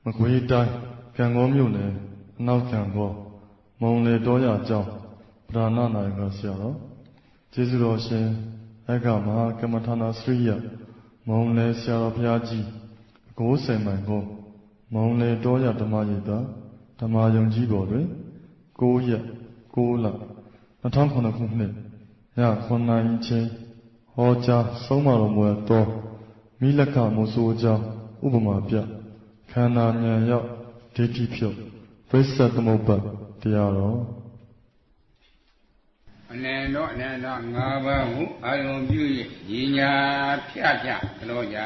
မကွေးတိုင်းကံကောမြို့နယ်အနောက်ကံကောမုံလေတော်ရကျောင်းဗราဏနာယကဆရာတော်ကျေးဇူးတော်ရှင်အက္ခမဟာကမ္မထာနာစရိယမုံလေဆရာတော်ဘုရားကြီးအကိုးစိန်မိုင်ကုန်းမုံလေတော်ရဓမ္မရိပ်သာဓမ္မယုံကြီးပေါ်တွင်9 ရက် 9 လ 2009 ခုနှစ်ည9 နာရီချင်းဟောကြားဆုံးမတော်မူသောမိလက္ခမိုးဆိုးကြောင်းဥပမာပြခန္ဓာဉာဏ်ရောက်ဒိဋ္ဌိဖြုတ်ဝိသသမုပ္ပါတရားတော်အနန္တော၅ ပါးကိုအာရုံပြု၍ညီညာဖြတ်လို့ကြ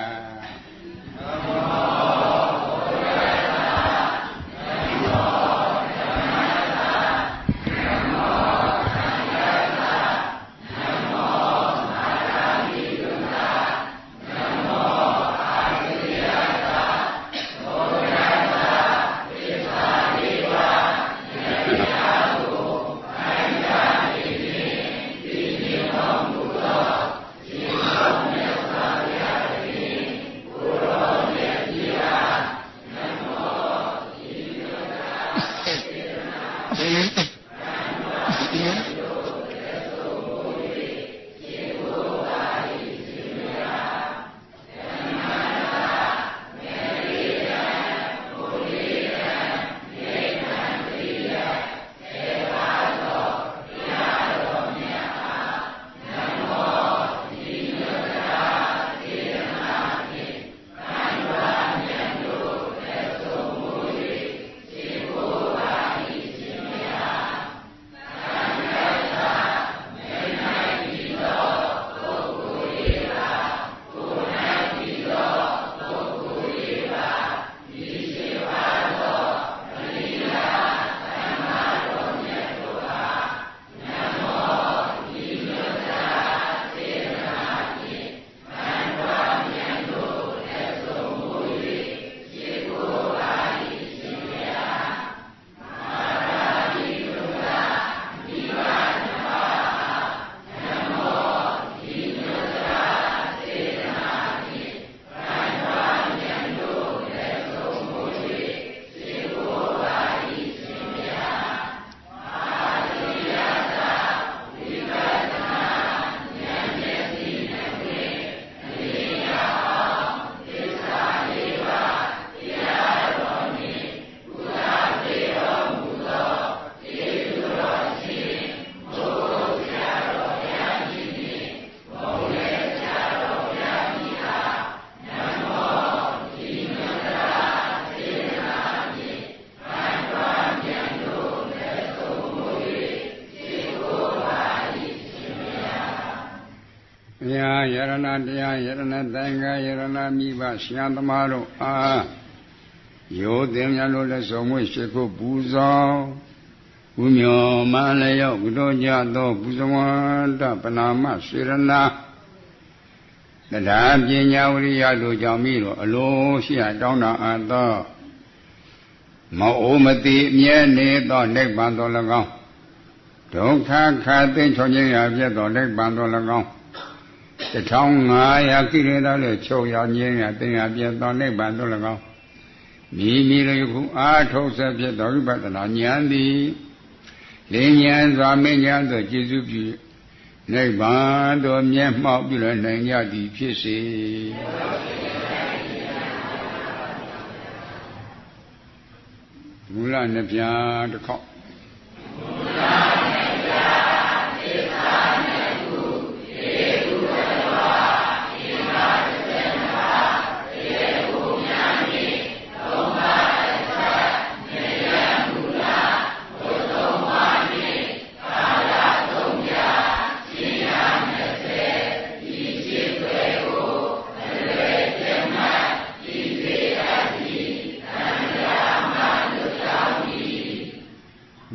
ယရဏတရားယရဏသံဃာယရဏမိဘဆရာသမားတို့အားယောသင်များလို့လည်းဆုံးမရှိခုပူဇော်ဥမျောမလည်းရောက်ကုသိုလ်ကြသောပူဇဝန္တပနာမစေရနာတရားပညာဝိရိယတို့ကြောင့်မိတော့အလိုရှိရတောင်းတအပ်သောမအိုမတိအမြဲနေသောနိဗ္ဗာန်တော်၎င်းဒုက္ခခါသိမ်းချောင်းခြင်းရာပြည့်သောနိဗ္ဗာန်တော်၎င်း1500ကိလေသာနဲ့ချုပ်ရငြင်းရတင်ရပြသောနိဗ္ဗာန်တို့၎င်းမိမိတို့ယခုအာထုတ်ဆက်ဖြစ်သောဝိပဿနာဉာဏ်သည်လင်းဉာဏ်စွာမဉ္ဇဉ်သို့ကျေစုပြုနိဗ္ဗာန်တို့မျက်မှောက်ပြုလနိုင်ကြသည်ဖြစ်စေမူလနှစ်ပြားတစ်ခေါက်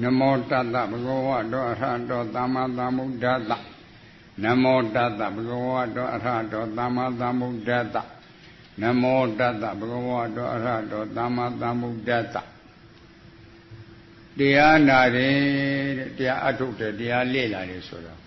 နမောတတ္တဘဂဝတောအရဟတောသမ္မာသမ္ဗုဒ္ဓတ္တနမောတတ္တဘဂဝတောအရဟတောသမ္မာသမ္ဗုဒ္ဓတ္တနမောတတ္တဘဂဝတောအရဟတောသမ္မာသမ္ဗုဒ္ဓတ္တတရားနာတယ်တရားအထုတ်တယ်တရားလေ့လာတယ်ဆိုတော့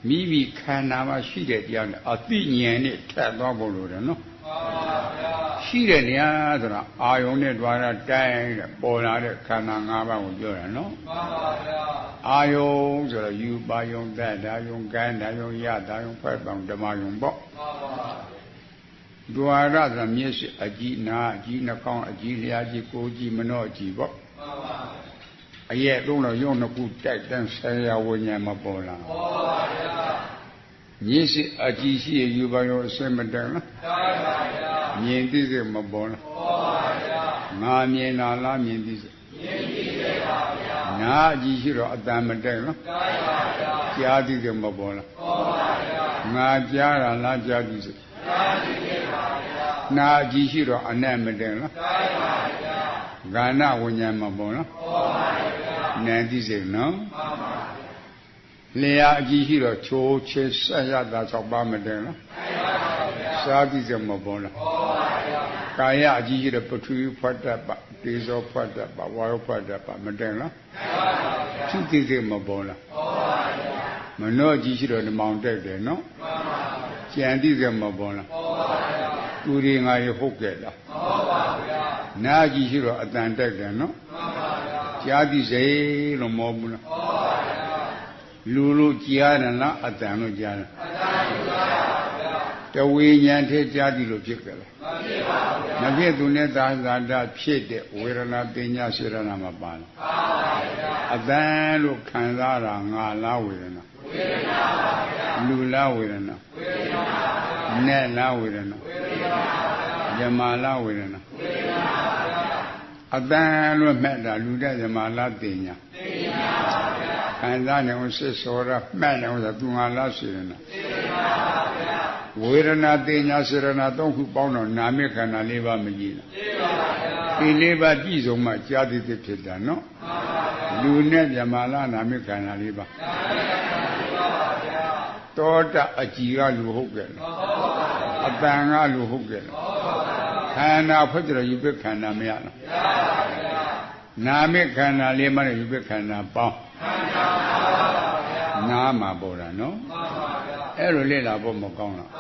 မိမိခန္ဓာမှာရှိတဲ့တရားနဲ့အသိဉာဏ်နဲ့ထပ်သွားဖို့လိုတယ်နော်မှန်ပါဗျာ ရှိတဲ့နေရာဆိုတာအာယုံနဲ့တွားတာတိုင်းတဲ့ပေါ်လာတဲ့ခန္ဓာ၅ပါးကိုပြောတာနော်မှန်ပါဗျာအာယုံဆိုတော့ယူပါယုံတတ်တာယုံကန်းတာယုံရတာယုံဖက်ပေါင်းဓမ္မယုံပေါ့မှန်ပါဒွါရဆိုတာမျက်စိအကြည့်နာအကြည့်နှာခေါင်းအကြည့်လျှာကြည့်ကိုယ်ကြည့်မနှော့ကြည့်ပေါ့မှန်ပါအရဲ့သုံးတော့ယုံနှစ်ခုတိုက်တန်းဆရာဝိညာဉ်မပေါ်လာမှန်ပါဗျာမျက်စိအကြည့်ရှိရယူပါယုံအစင်မတန်လားတိုင်းပါဗျာမြင်သိစိတ်မပေါ်လားပေါ်ပါဗျာငါမြင်လားမြင်သိစိတ်မြင်သိစိတ်ပါဗျာနာအကြည့်ရှိတော့အတန်မတက်လားတိုင်းပါဗျာကြားသိစိတ်မပေါ်လားပေါ်ပါဗျာငါကြားလားကြားသိစိတ်ကြားသိစိတ်ပါဗျာနာအကြည့်ရှိတော့အနတ်မတက်လားတိုင်းပါဗျာဂာဏဝိညာဉ်မပေါ်လားပေါ်ပါဗျာနာသိစိတ်နော်မှန်ပါလျာအကြည့်ရှိတော့ချိုးချေဆက်ရတာ၆ပါးမတင်လားစာတိစမပေါ်လားကာယအကြည့်ရှိတော့ပထဝီဖွတ်တတ်ပါဒေဇောဖွတ်တတ်ပါဝါယောဖွတ်တတ်ပါမတင်လားသုတိစိမပေါ်လားမနောအကြည့်ရှိတော့ဓမ္မောင်တက်တယ်နော်ကြံတိစမပေါ်လားသူတွေငါရဟုတ်ကြလားနာအကြည့်ရှိတော့အတန်တက်တယ်နော်ကြာတိစိလို့မောဘူးလားလူလို့ကြားတယ်လားအတန်လို့ကြားတယ်တဝိညာဉ်ထဲကြားသည်လို့ဖြစ်ကြလားမဖြစ်သူနဲ့သာသာတာဖြစ်တဲ့ဝေဒနာပညာစေရနာမပါဘူးအတန်လို့ခံစားတာငါလားဝေဒနာလူလားဝေဒနာနဲ့လားဝေဒနာဇမာလားဝေဒနာအတန်လို့မှတ်တာလူတဲ့ဇမာလားပညာခံစားနေအောင်စစ်စောရမှတ်နေအောင်ဆိုသူငါလားစေရနာဝေဒနာတင်ညာစေရနာသုံးခုပေါင်းတော့နာမခန္ဓာ၄ပါးမကြည့်လားဒီ၄ပါးပြည့်စုံမှကြာတိတိဖြစ်တာနော်လူနဲ့မြမလားနာမခန္ဓာ၄ပါးတောတအကြည်ကလူဟုတ်ကြလားအတန်ကလူဟုတ်ကြလားခန္ဓာဖွဲ့ကြရယူပခန္ဓာမရလားနာမခန္ဓာ၄ပါးနဲ့ယူပခန္ဓာပေါင်းနာမှာပေါ်တာနော်အဲ့လိုလေ့လာဖို့မကောင်းလား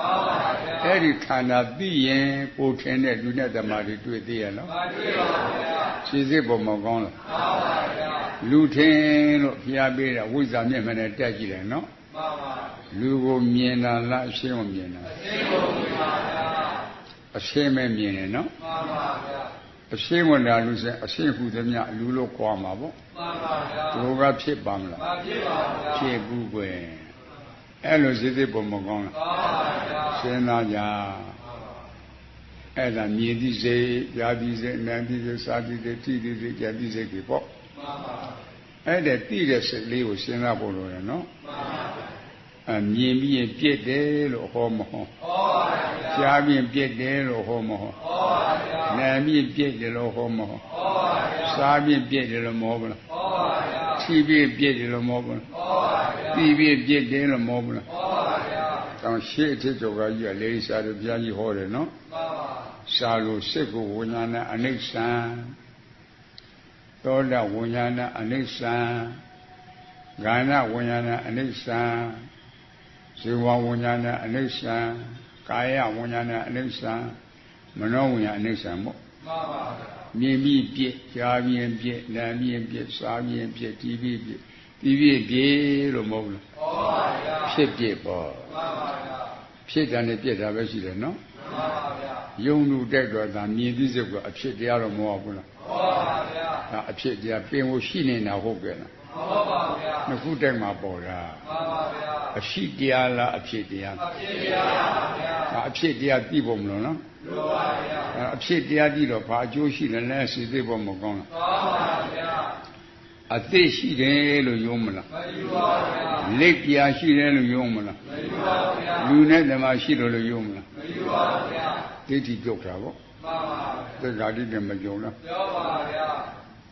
အဲ့ဒီခန္ဓာသိရင်ကိုယ်ထင်တဲ့လူနဲ့ဓမ္မတွေတွေ့သေးရနော်တွေ့ပါဗျာရှင်းစစ်ဖို့မကောင်းလားမှန်ပါဗျာလူထင်လို့ဖျားပေးတာဝိဇ္ဇာမျက်မှန်နဲ့တက်ကြည့်တယ်နော်မှန်ပါလူကိုမြင်တာလားအရှင်းကိုမြင်တာအရှင်းကိုမြင်ပါဗျာအရှင်းပဲမြင်တယ်နော်မှန်ပါဗျာအရှင်းဝင်တာလူစအရှင်းဟုသမျှလူလို့ခေါ်မှာပေါ့မှန်ပါဗျာသူကဖြစ်ပါမလားမဖြစ်ပါဗျာဖြစ်ဘူးကွယ်အဲ့လိုစစ်စစ်ပုံမကောင်းလားမှန်ပါဗျာစဉ်းစားကြအဲ့ဒါမြင်သိစေယာသိစေနာသိစေစာသိစေထိသိစေကြသိစေတွေပေါ့မှန်ပါအဲ့ဒါသိတဲ့စိတ်လေးကိုစဉ်းစားဖို့လိုတယ်နော်မှန်ပါအမြင်ပြီးရင်ပြစ်တယ်လို့ဟောမဟောဟောပါဗျာကြားပြီးပြစ်တယ်လို့ဟောမဟောဟောပါဗျာနာပြီးပြစ်တယ်လို့ဟောမဟောဟောပါဗျာစားပြီးပြစ်တယ်လို့မဟောဘူးလားဟောပါဗျာထိပြီးပြစ်တယ်လို့မဟောဘူးလားဟောပါဗျာသိပြီးပြစ်တယ်လို့မဟောဘူးလားဟောပါဗျာတောင်ရှေ့အထက်ကျော်ကကြီးကလေးစားတို့ဘုရားကြီးဟောတယ်နော်မှန်ပါစာလို့စိတ်ကိုဝိညာဏအနိစ္စံသောတဝိညာဏအနိစ္စံဂာဏဝိညာဏအနိစ္စံဇေဝဝိညာဏအနိစ္စံကာယဝိညာဏအနိစ္စံမနောဝိညာဏအနိစ္စံပေါ့မှန်ပါဗျာမြင်ပြီးပြည့်ကြားပြီးပြည့်နားပြီးပြည့်စားပြီးပြည့်တီးပြီးပြည့်တီးပြီးပြည့်လို့မဟုတ်ဘူးလားမှန်ပါဗျာဖြစ်ပြည့်ပေါ့မှန်ပါဗျာဖြစ်တာနဲ့ပြည့်တာပဲရှိတယ်နော်မှန်ပါဗျာယုံလူတက်တော့ဒါမြင်သိစိတ်ကအဖြစ်တရားတော့မဟုတ်ဘူးလားမှန်ပါဗျာဒါအဖြစ်တရားပင်ကိုရှိနေတာဟုတ်ကဲ့လားမှန်ပါဗျာနှစ်ခုတက်မှာပေါ်တာမှန်ပါဗျာအရှိတရားလားအဖြစ်တရားအဖြစ်တရားပါဗျာဒါအဖြစ်တရားသိဖို့မလို့နော်လိုပါဗျာအဖြစ်တရားသိတော့ဘာအကျိုးရှိလဲလဲစီသိဖို့မကောင်းလားမှန်ပါဗျာအသိရှိတယ်လို့ယုံမလားမယူပါဗျာလက်ပြာရှိတယ်လို့ယုံမလားမယူပါဗျာလူနဲ့ဓမ္မရှိတယ်လို့ယုံမလားမယူပါဗျာဒိဋ္ဌိပြုတ်တာပေါ့မှန်ပါဗျာသက္ကာတိနဲ့မကြုံလားပြောပါဗျာ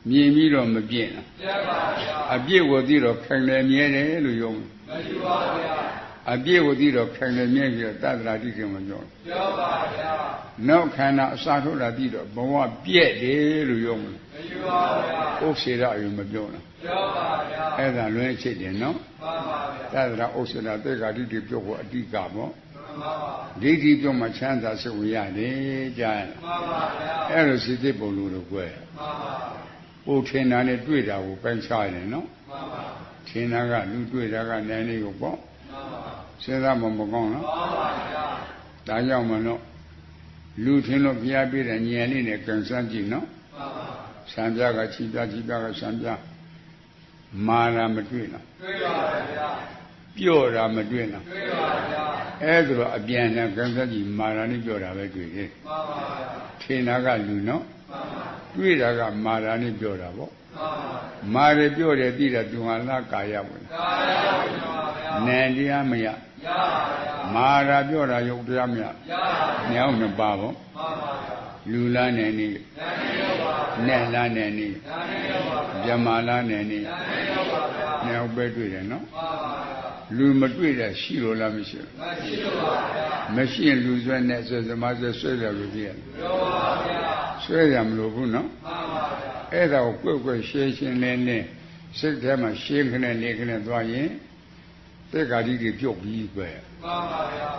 မြင်ပြီးတော့မပြည့်လားပြတ်ပါဗျာအပြည့်ကိုသိတော့ခိုင်တယ်မြဲတယ်လို့ယုံမယူပါဗျာအပြည့်ကိုသိတော့ခိုင်တယ်မြဲပြီးတော့သတ္တရာတိကမပြောပြောပါဗျာနောက်ခန္ဓာအစာထုတ်တာသိတော့ဘဝပြည့်တယ်လို့ယုံမလားမယူပါဗျာဥစ္စေရအယုံမပြောလားပြောပါဗျာအဲ့ဒါလွဲချစ်တယ်နော်မှန်ပါဗျာသတ္တရာဥစ္စေရသက္ကာတိတွေပြောဖို့အတိကပေါ့မှန်ပါ ဒိဋ္ဌိပြုတ်မှချမ်းသာစုဝင်ရတယ်ကြားရလားအဲ့လိုစိတ်ပုံလို့တော့ကွယ်ပို့ထင်တာနဲ့တွေ့တာကိုပိုင်းခြားရတယ်နော်ထင်တာကလူတွေ့တာကနိုင်လေးကိုပေါ့စဉ်းစားမှမကောင်းနော်ဒါကြောင့်မလို့လူထင်လို့ဖျားပြတဲ့ဉာဏ်လေးနဲ့ကန်ဆန်းကြည့်နော်ဆံပြကချီပြကဆံပြမာရာမတွေ့လားတွေ့ပါဗျာပြော့တာမတွေ့လားတွေ့ပါဗျာအဲ့ဒါတော့အပြန်နဲ့ကန်ဆန်းကြည့်မာရာနဲ့ပြော့တာပဲတွေ့တယ်မှန်ပါဗျာထင်တာကလူနော်မှန်ပါတွေ့တာကမာရာနဲ့ပြော့တာပေါ့မာရပြော့တယ်သိတာသူဟာလားကာယဝင်ကာယဝင်ပါဗျာနန္တရားမရရပါဗျာမာရာပြော့တာယုတ်တရားမရရပါဗျာညောင်းနှစ်ပါပေါ့မှန်ပါဗျာလူလားနဲ့နေနဲ့လားနဲ့နေမြမလားနဲ့နေညောင်းပဲတွေ့တယ်နော်မှန်ပါဗျာလူမတွေ့တဲ့ရှိလို့လားမရှိလို့မရှိလို့ပါဗျာမရှိရင်လူဆွဲနဲ့ဆွဲသမားဆွဲတယ်လို့ကြည့်ရတယ်မှန်ပါဗျာဆွဲရမလို့ဘူးနော်မှန်ပါဗျာအဲ့ဒါကိုကွယ်ရှင်းနဲ့စိတ်ထဲမှာရှင်းခနဲ့နေခနဲ့သွားရင်သက်္ကာတိတွေပြုတ်ပြီးပဲမှန်ပါဗျာ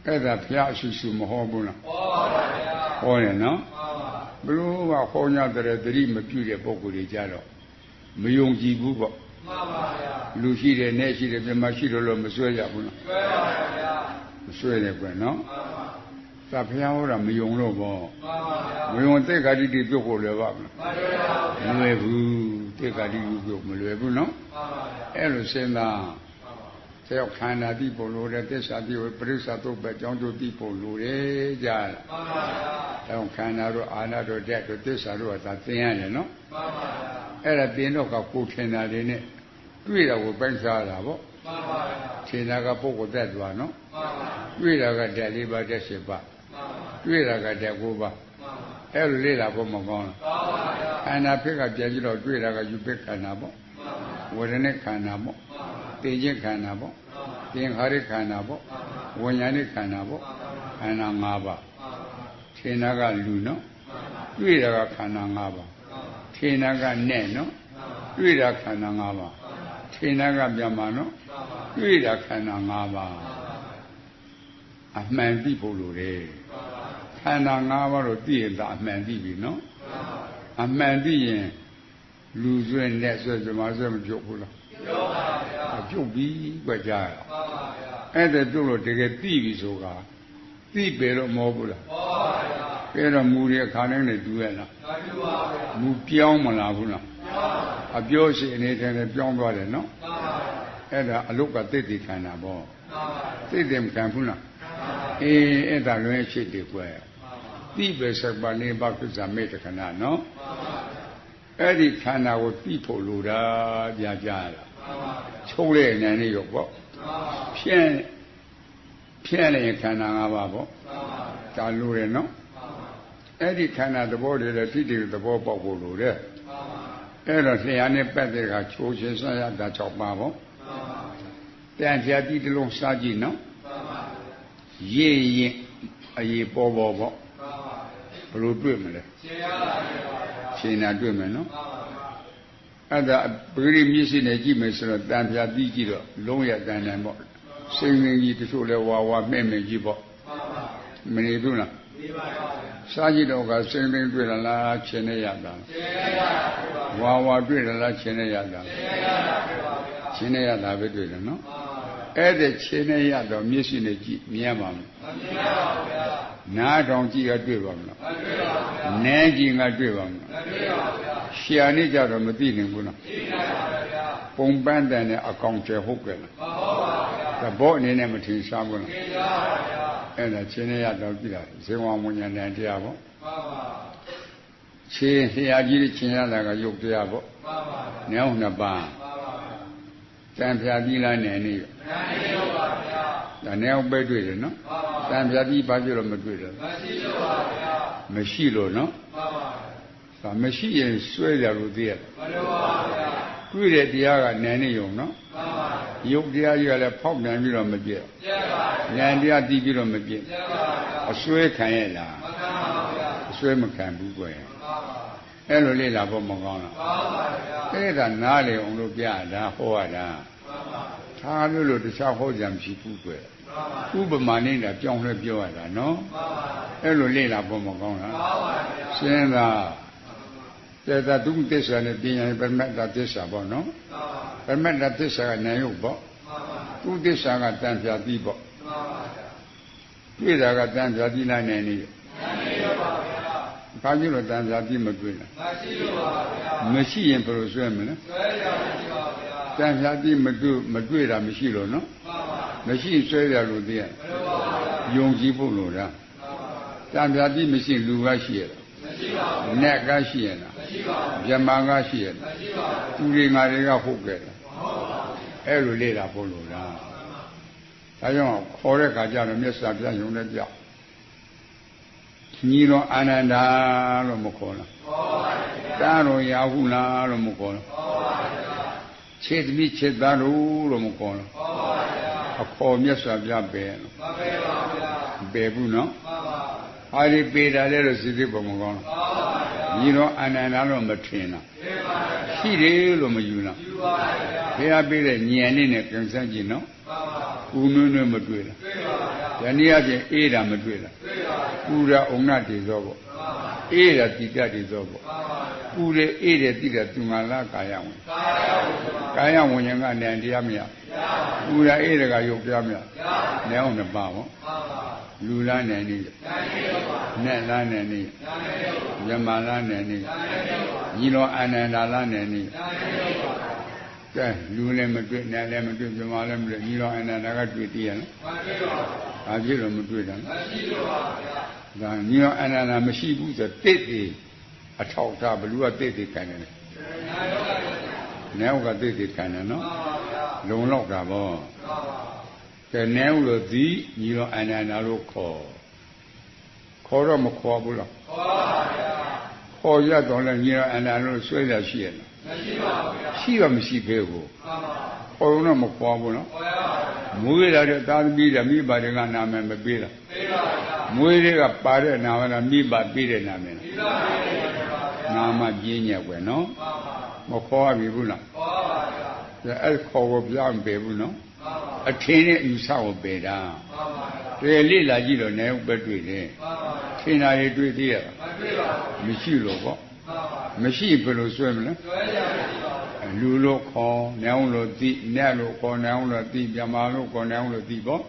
အဲ့ဒါဘုရားအဆူဆူမဟောဘူးလားဟောပါဗျာဟောတယ်နော်မှန်ပါဘလို့ကဟောညတဲ့သတိမပြုတဲ့ပုဂ္ဂိုလ်တွေကြတော့မယုံကြည်ဘူးပေါ့မှန်ပါဗျာလူရှိတယ်နဲ့ရှိတယ်ပြမရှိလို့မဆွဲရဘူးလားဆွဲပါဗျာမဆွဲတယ်ကွယ်နော်မှန်ပါသာဘုရားဟောတာမယုံလို့ပေါ့မှန်ပါဗျာမယုံသက်္ကာတိတွေပြုတ်ဖို့လွယ်ပါမလားမလွယ်ဘူးသက်္ကာတိတွေပြုတ်မလွယ်ဘူးနော်မှန်ပါဗျာအဲ့လိုစဉ်းစားတယောက်ခန္ဓာတိပုံလို့တဲ့သစ္စာတိကိုပရိစ္ဆာသုတ်ပဲကြောင်းတို့တိပုံလို့တယ်ကြားလားမှန်ပါဗျာအဲခန္ဓာတို့အာနာတို့ဓာတ်တို့သစ္စာတို့ကသာသင်ရတယ်နော်မှန်ပါဗျာအဲ့ဒါသင်တော့ကကိုထင်တာတွေနဲ့တွေ့တာကိုပိုင်းခြားတာပေါ့မှန်ပါဗျာထင်တာကပုဂ္ဂိုလ်သက်သွားနော်မှန်ပါတွေ့တာကဓာတ်၄ပါးဓာတ်၈ပါးမှန်ပါတွေ့တာကဓာတ်၉ပါးမှန်ပါအဲ့လိုလေ့လာဖို့မကောင်းလားမှန်ပါဗျာခန္ဓာဖြစ်ကပြန်ကြည့်တော့တွေ့တာကယူပစ်ခန္ဓာပေါ့မှန်ပါဝေဒနာခန္ဓာပေါ့မှန်ပါသိခြင်းခန္ဓာပေါ့သင်္ခါရခန္ဓာပေါ့ဝိညာဉ်ခန္ဓာပေါ့ခန္ဓာ၅ပါးထင်တာကလူနော်တွေ့တာကခန္ဓာ၅ပါးထင်တာကနဲ့နော်တွေ့တာခန္ဓာ၅ပါးထင်တာကပြမနော်တွေ့တာခန္ဓာ၅ပါးအမှန်သိဖို့လိုတယ်ခန္ဓာ၅ပါးတော့သိရင်ဒါအမှန်သိပြီနော်အမှန်သိရင်လူဆွဲနဲ့ဆွဲဇမားဆွဲမပြုတ်ဘူးလားပြုတ်ပါဗျာပြုတ်ပြီးကြကြရပါဗျာအဲ့ဒါပြုတ်လို့တကယ်သိပြီဆိုတာသိပေတော့မဟုတ်ဘူးလားဟုတ်ပါဗျာအဲ့တော့မူတွေအခါတိုင်းနဲ့တူရလားမတူပါဗျာမူပြောင်းမလာဘူးလားပြောင်းပါအပြောရှိအနေနဲ့ပြောင်းသွားတယ်နော်မှန်ပါဗျာအဲ့ဒါအလုတ်ကသိသိခန္ဓာပေါ့မှန်ပါဗျာသိသိမခံဘူးလားမှန်ပါအေးအဲ့ဒါလွင်ရှိတယ်ကွယ်သိပဲဆက်ပါနေပါကိစ္စမေတ္တခဏနော်မှန်ပါအဲ့ဒီခန္ဓာကိုသိဖို့လိုတာကြာကြာလားချုပ်တဲ့ဉာဏ်လေးရောပေါ့ဖြန့်တဲ့ခန္ဓာ၅ပါးပေါ့ဒါလိုတယ်နော်အဲ့ဒီခန္ဓာသဘောတွေလည်းထိတိသဘောပေါက်ဖို့လိုတယ်အဲ့တော့လျှာနဲ့ပတ်တဲ့ကချိုးချင်းစားရတာ6ပါးပေါ့တန်ဖြာတိတလုံးစားကြည့်နော်ရေးရင်အရေးပေါ်ပေါ့ဘလို့တွေ့မလဲရှင်းတာတွေ့မယ်နော်အဲ့ဒါပဂရိမျက်စိနဲ့ကြည့်မယ်ဆိုတော့တန်ဖြာပြီးကြည့်တော့လုံးရတန်တယ်ပေါ့စိမ့်ငင်းကြီးတချို့လဲဝါမဲ့ကြီးပေါ့မနေဘူးလားနေပါပါစားကြည့်တော့ကစိမ့်သိမ့်တွေ့လားချင်းနဲ့ရတာဝါတွေ့လားချင်းနဲ့ရတာချင်းနဲ့ရတာပဲတွေ့တယ်နော်အဲ့ဒါချင်းနဲ့ရတော့မျက်စိနဲ့ကြည့်မြင်ပါမလားမမြင်ပါဘူးဗျာနားထောင်ကြည့်ရတွေ့ပါမလားမတွေ့ပါဘူးဗျာနည်းကြည့်ငါတွေ့ပါမလားမတွေ့ပါဘူးဗျာရှာနေကြတော့မသိနိုင်ဘူးလားသိနိုင်ပါဗျာပုံပန်းတန်တဲ့အကောင်ကျဟုတ်ကြလားမဟုတ်ပါဘူးဗျာသဘောအနေနဲ့မထင်ရှားဘူးလားထင်ရှားပါဗျာအဲ့ဒါချင်းနဲ့ရတော့ကြည့်တာဇေဝဝဉာဏ်နဲ့တရားပေါ့မှန်ပါချင်းလျှာကြီးချင်းရတာကယုတ်တရားပေါ့မှန်ပါဗျာညောင်းနှစ်ပါးတန်ဖြာတိလားနဲ့နေရောမှန်ပါဗျာဒါနဲ့ပဲတွေ့တယ်နော်တန်ဖြာတိဘာဖြစ်လို့မတွေ့တယ်မရှိလို့ပါဗျာမရှိလို့နော်မှန်ပါဒါမရှိရင်စွဲကြလို့သိရတယ်မလို့ပါဗျာတွေ့တဲ့တရားကနန်းနေုံနော်မှန်ပါယုတ်တရားကြီးကလည်းဖောက်ပြန်ပြီးတော့မပြည့်ပြည့်ပါဉာဏ်တရားတည်ပြီးတော့မပြည့်ပြည့်ပါအစွဲခံရလားမခံပါဗျာအစွဲမခံဘူးကွယ်မှန်ပါအဲ့လိုလေ့လာဖို့မကောင်းလားမှန်ပါဗျာအဲ့ဒါနားလေအောင်လို့ပြတာဟောရတာမှန်ပါထ他那路的啥好像是不对，不不嘛你的讲了表了喏，那路累了不么讲了，现在在东地上的边上，不买到地上不喏，不买到地上的奶油不，东地上的单票地不，对那个单票地那年里，他就是单票地没对了，没吸引不如说么呢？单票地没对了，没吸了喏，没吸摔了路的，用气不如了，单票地没吸路个吸了。那个些呢，也蛮个些呢，都是俺这个后盖的，哎，路累了不路了。他用考虑个家的没啥别用的家，你说安南达了没考了，咱说雅虎那了没考了，切的比切大路了没考了，考没啥别白了，白不能。还得背着来了，是的不么讲了？你说安南那么听了，西的那么有了，这样背着年龄呢更上去了，不能那么对了，人家讲A那么对了，不然我那得做不，A的地下得做不，不然 A的地下中央那干样问，干样问人家年纪没有，不然 A 的个有点没有，那我们办不？路拉年龄，南拉年龄，人马拉年龄，你说安南拉年龄，对，路来没对，南来没对，人马来没对，你说安南那个对对了，啊，这怎么对的？那你说安南那么西部是对的，啊，超差不如啊对的干的，哪有个对的干的呢？龙老干不？在南屋的地，你说安南那路考了没考不了？考也到了，你说安南路摔了血了，洗了没洗白过？考了没考不了？没了的，当时米把这个拿没背了，没这个把这拿完了，米把背的拿没了，拿嘛几年过喏？没考还背不了，这哎考过不让背不了。天天有啥我背的？这累了几了，哪有不对的？天哪里对的？没洗了不？没洗不能说么呢？路路考，两路地，两路考，两路地，边马路考，两路地不？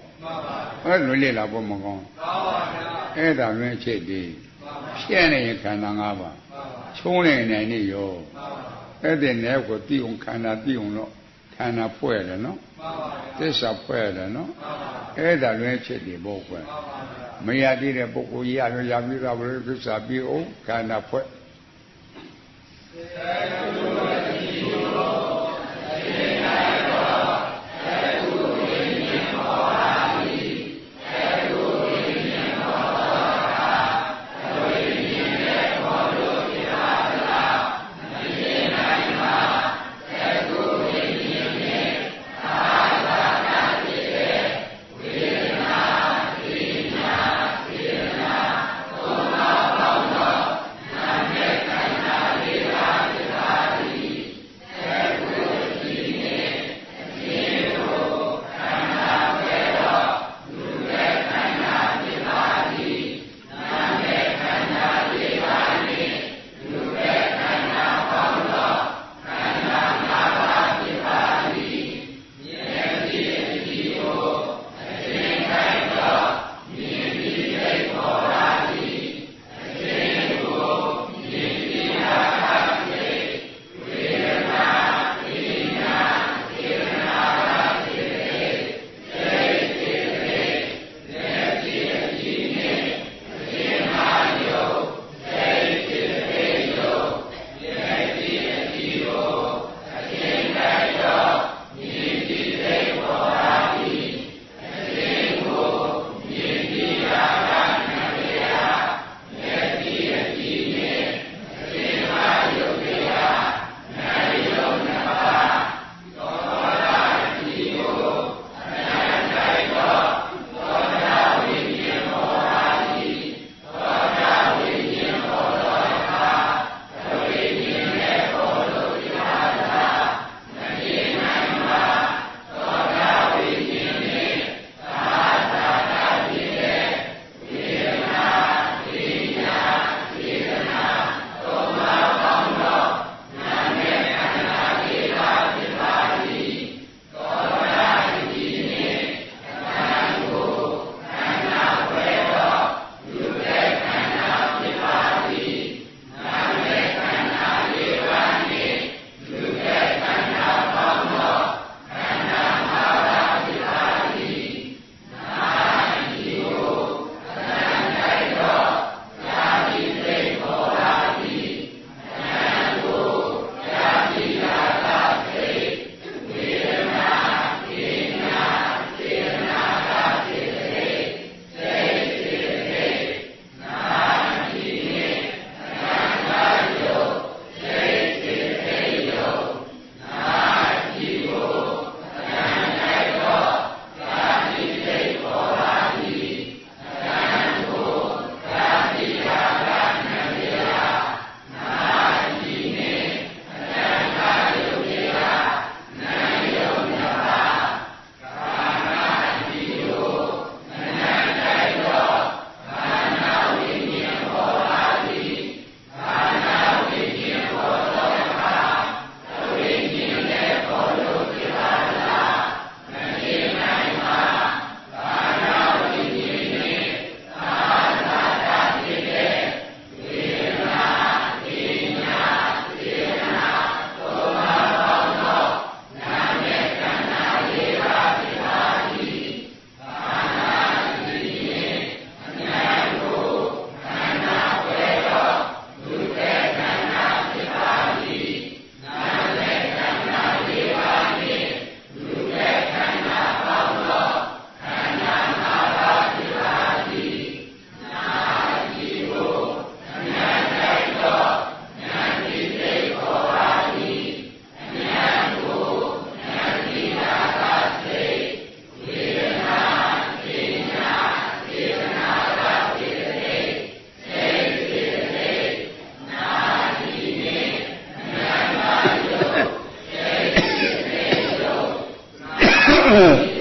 哎，路累了不么讲？哎，当然切的，现在也看到俺吧，穷人那里有，哎，在哪个地方看到地方了？看那破了喏，这啥破了喏？哎，咱乱吃的不坏，没呀地的不过呀，人家比他不是个啥比哦，看那破。ဟ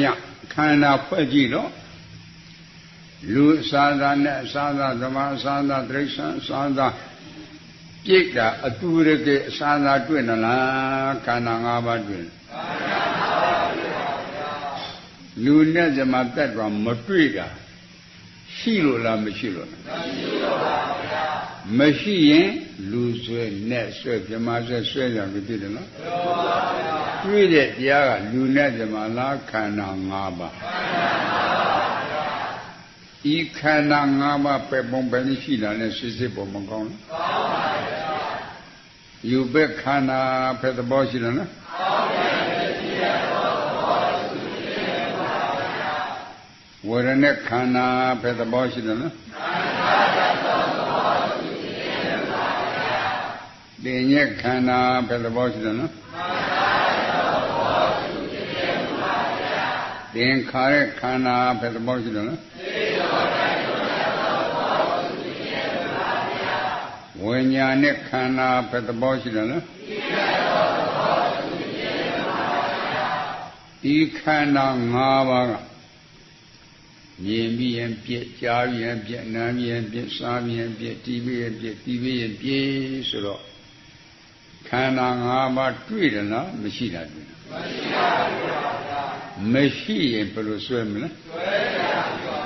ယခန္ဓာဖွဲ့ကြည့်တော့လူအစာသာနဲ့အစာသာဓမ္မအစာသာတိရစ္ဆာန်အစာသာပြိတ္တာအတူတကယ်အစာသာတွေ့နလားခန္ဓာ၅ပါးတွေ့လူနဲ့ဇမတက်တော့မတွေ့တာရှိလို့လားမရှိလို့လားမရှိရင်လူဆွဲနဲ့ဆွဲဇမဆွဲကြပြီသိတယ်နော်တွေ့တဲ့တရားကလူနဲ့ဇမလားခန္ဓာ၅ပါးဤခန္ဓာ၅ပါးပဲပုံပဲရှိတာနဲ့စစ်ပုံမကောင်းဘူးယူပဲခန္ဓာဖက်သဘောရှိတယ်နော်ဝရณะခန္ဓာဖက်သဘောရှိတယ်နော်တင်ညက်ခန္ဓာဖက်သဘောရှိတယ်နော်တင်ခါရဲ့ခန္ဓာဖက်သဘောရှိတယ်နော်ဝိညာဉ်နဲ့ခန္ဓာဖက်သဘောရှိတယ်နော်ဒီခန္ဓာ၅ပါးကမြင်ပြီးရင်ပြည့်ကြားပြီးရင်ပြည့်နားပြီးရင်ပြည့်စားပြီးရင်ပြည့်တီးပြီးရင်ပြည့်တီးပြီးရင်ပြည့်ဆိုတော့ခန္ဓာ၅ပါးတွေ့တယ်နော်မရှိတာတွေ့မရှိပါဘူးမရှိရင်ဘယ်လိုဆွဲမလဲဆွဲရပါ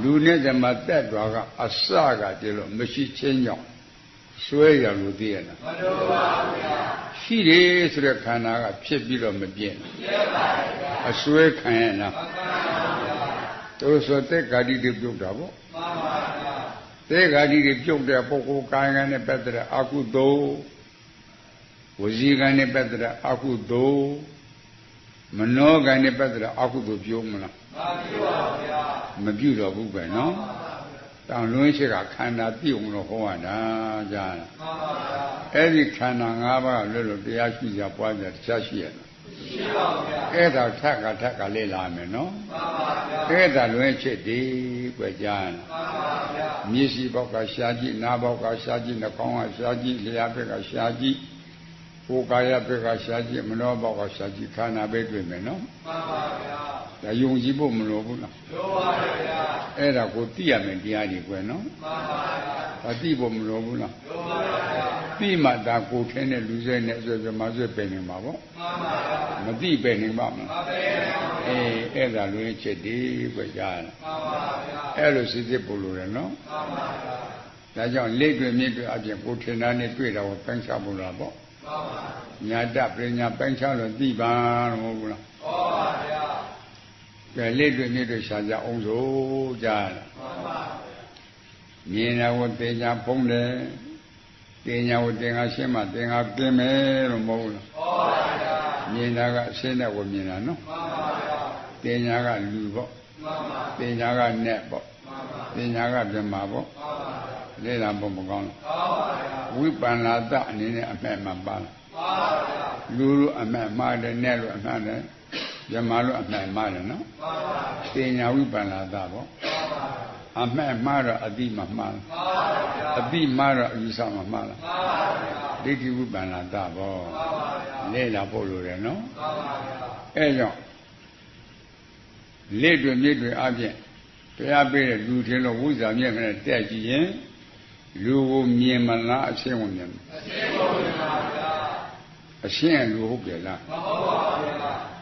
ဘူးလူနဲ့ဓမ္မတက်တော်ကအစကတည်းကမရှိချင်းကြောင့်ဆွဲရလို့သိရလားမတော်ပါဘူးဗျာရှိတယ်ဆိုတဲ့ခန္ဓာကဖြစ်ပြီးတော့မပြည့်ဘူးပြည့်ပါဘူးအဆွဲခံရလားမခံပါဘူးတို့ဆိုတဲ့ဂါတိတွေပြုတ်တာပေါ့မှန်ပါဗျာတဲ့ဂါတိတွေပြုတ်တဲ့ပုဂ္ဂိုလ်ကာယကံနဲ့ပတ်သက်တဲ့အကုသိုလ်ဝစီကံနဲ့ပတ်သက်တဲ့အကုသိုလ်မနောကံနဲ့ပတ်သက်တဲ့အကုသိုလ်ပြုံးမလားမပြုပါဘူးဗျာမပြုတော့ဘူးပဲနော်တောင်လွင်းရှိကခန္ဓာပြုံးလို့ဟောရတာကြားလားမှန်ပါဗျာအဲ့ဒီခန္ဓာ၅ပါးလွတ်လို့တရားရှိကြပွားကြတရားရှိရလားရှိပါဗျာအဲ့ဒါထက်ကလေ့လာမယ်နော်မှန်ပါဗျာအဲ့ဒါလွင်းချစ်ဒီကွကြားလားမှန်ပါဗျာမျက်စိဘောက်ကရှားကြည့်နားဘောက်ကရှားကြည့်နှာခေါင်းကရှားကြည့်လျှာဘက်ကရှားကြည့်ကိုယ်ကာယဘက်ကရှားကြည့်မနောဘောက်ကရှားကြည့်ခန္ဓာပဲတွေ့မယ်နော်မှန်ပါဗျာဒါယုံကြည်ဖို့မလိုဘူးလားလိုပါဗျာအဲ့ဒါကိုသိရမယ်တရားတွေကွယ်နော်မှန်ပါဗျာဒါသိဖို့မလိုဘူးလားလိုပါဗျာသိမှဒါကိုထင်းတဲ့လူစဲနဲ့ဆိုပြမဆွဲပင်နေမှာပေါ့မှန်ပါဗျာမသိပင်နေမှာမလားမပင်ပါဘူးအေးအဲ့ဒါလွင်ချက်ဒီကွယ်ကြားလားမှန်ပါဗျာအဲ့လိုစစ်ဖို့လိုတယ်နော်မှန်ပါဗျာဒါကြောင့်လက်တွေမြစ်တွေအပြင်ကိုထင်တာနဲ့တွေ့တာကိုပိုင်းခြားဖို့လားပေါ့ညာတပညာပိုင်းခြားလို့သိပါမဟုတ်ဘူးလားဟောပါဗျာကဲလက်တွေမြစ်တွေရှားကြအောင်ဆိုကြားလားမှန်ပါမြင်တာကိုတင်ညာဖုံးတယ်တင်ညာကိုတင်ငါရှင်းမှတင်ငါกินမယ်လို့မဟုတ်ဘူးလားဟောပါဗျာမြင်တာကအရှင်းတဲ့ကိုမြင်တာနော်မှန်ပါဗျာတင်ညာကလူပေါ့မှန်ပါတင်ညာကနဲ့ပေါ့မှန်ပါတင်ညာကပြမပေါ့မှန်ပါလေ့လာဖို့မကောင်းဘူးမှန်ပါဗျာဝိပန္နာတအနေနဲ့အမှန်မှန်ပါလားမှန်ပါဗျာလူလူအမှန်မှားတယ်နဲ့လို့အမှန်တယ်ပြမလို့အမှန်မှားတယ်နော်မှန်ပါတင်ညာဝိပန္နာတပေါ့မှန်ပါအမှန်မှားတော့အတိမမှားလားမှန်ပါဗျာအတိမှားတော့အယူဆမမှားလားမှန်ပါဗျာဒိဋ္ဌိဝိပန္နာတပေါ့မှန်ပါဗျာလေ့လာဖို့လိုတယ်နော်မှန်ပါဗျာအဲကြောင့်လက်တွေမြစ်တွေအပြင်တရားပေးတဲ့လူထင်လို့ဝိဇ္ဇာမြင့်နဲ့တက်ကြည့်ရင်လူကိုမြင်မလားအရှင်းဝင်မြင်အရှင်းဝင်ပါဗျာအရှင်းလူဟုတ်ကြလားမဟုတ်ပါဘူးဗျာ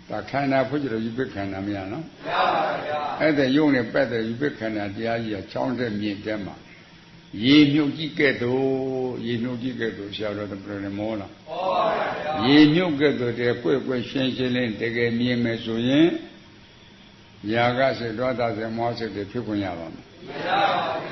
ဒါခန္ဓာဖွင့်ကြလို့ယူပခန္ဓာမရနော်မရပါဗျာအဲ့ဒါယုံနဲ့ပတ်တဲ့ယူပခန္ဓာတရားကြီးကချောင်းတဲ့မြင့်တဲ့မှာရေမြုပ်ကြီးကဲ့သို့ရေမြုပ်ကြီးကဲ့သို့ဆရာတော်တပည့်တော်မောလားဟောပါဗျာရေမြုပ်ကဲ့သို့တည်းကွယ်ရှင်းရှင်းလင်းတကယ်မြင်မယ်ဆိုရင်ယာကစေဒေါသစေမောစေတွေဖြစ်ခွင့်ရပါမယ်မရပါဘူး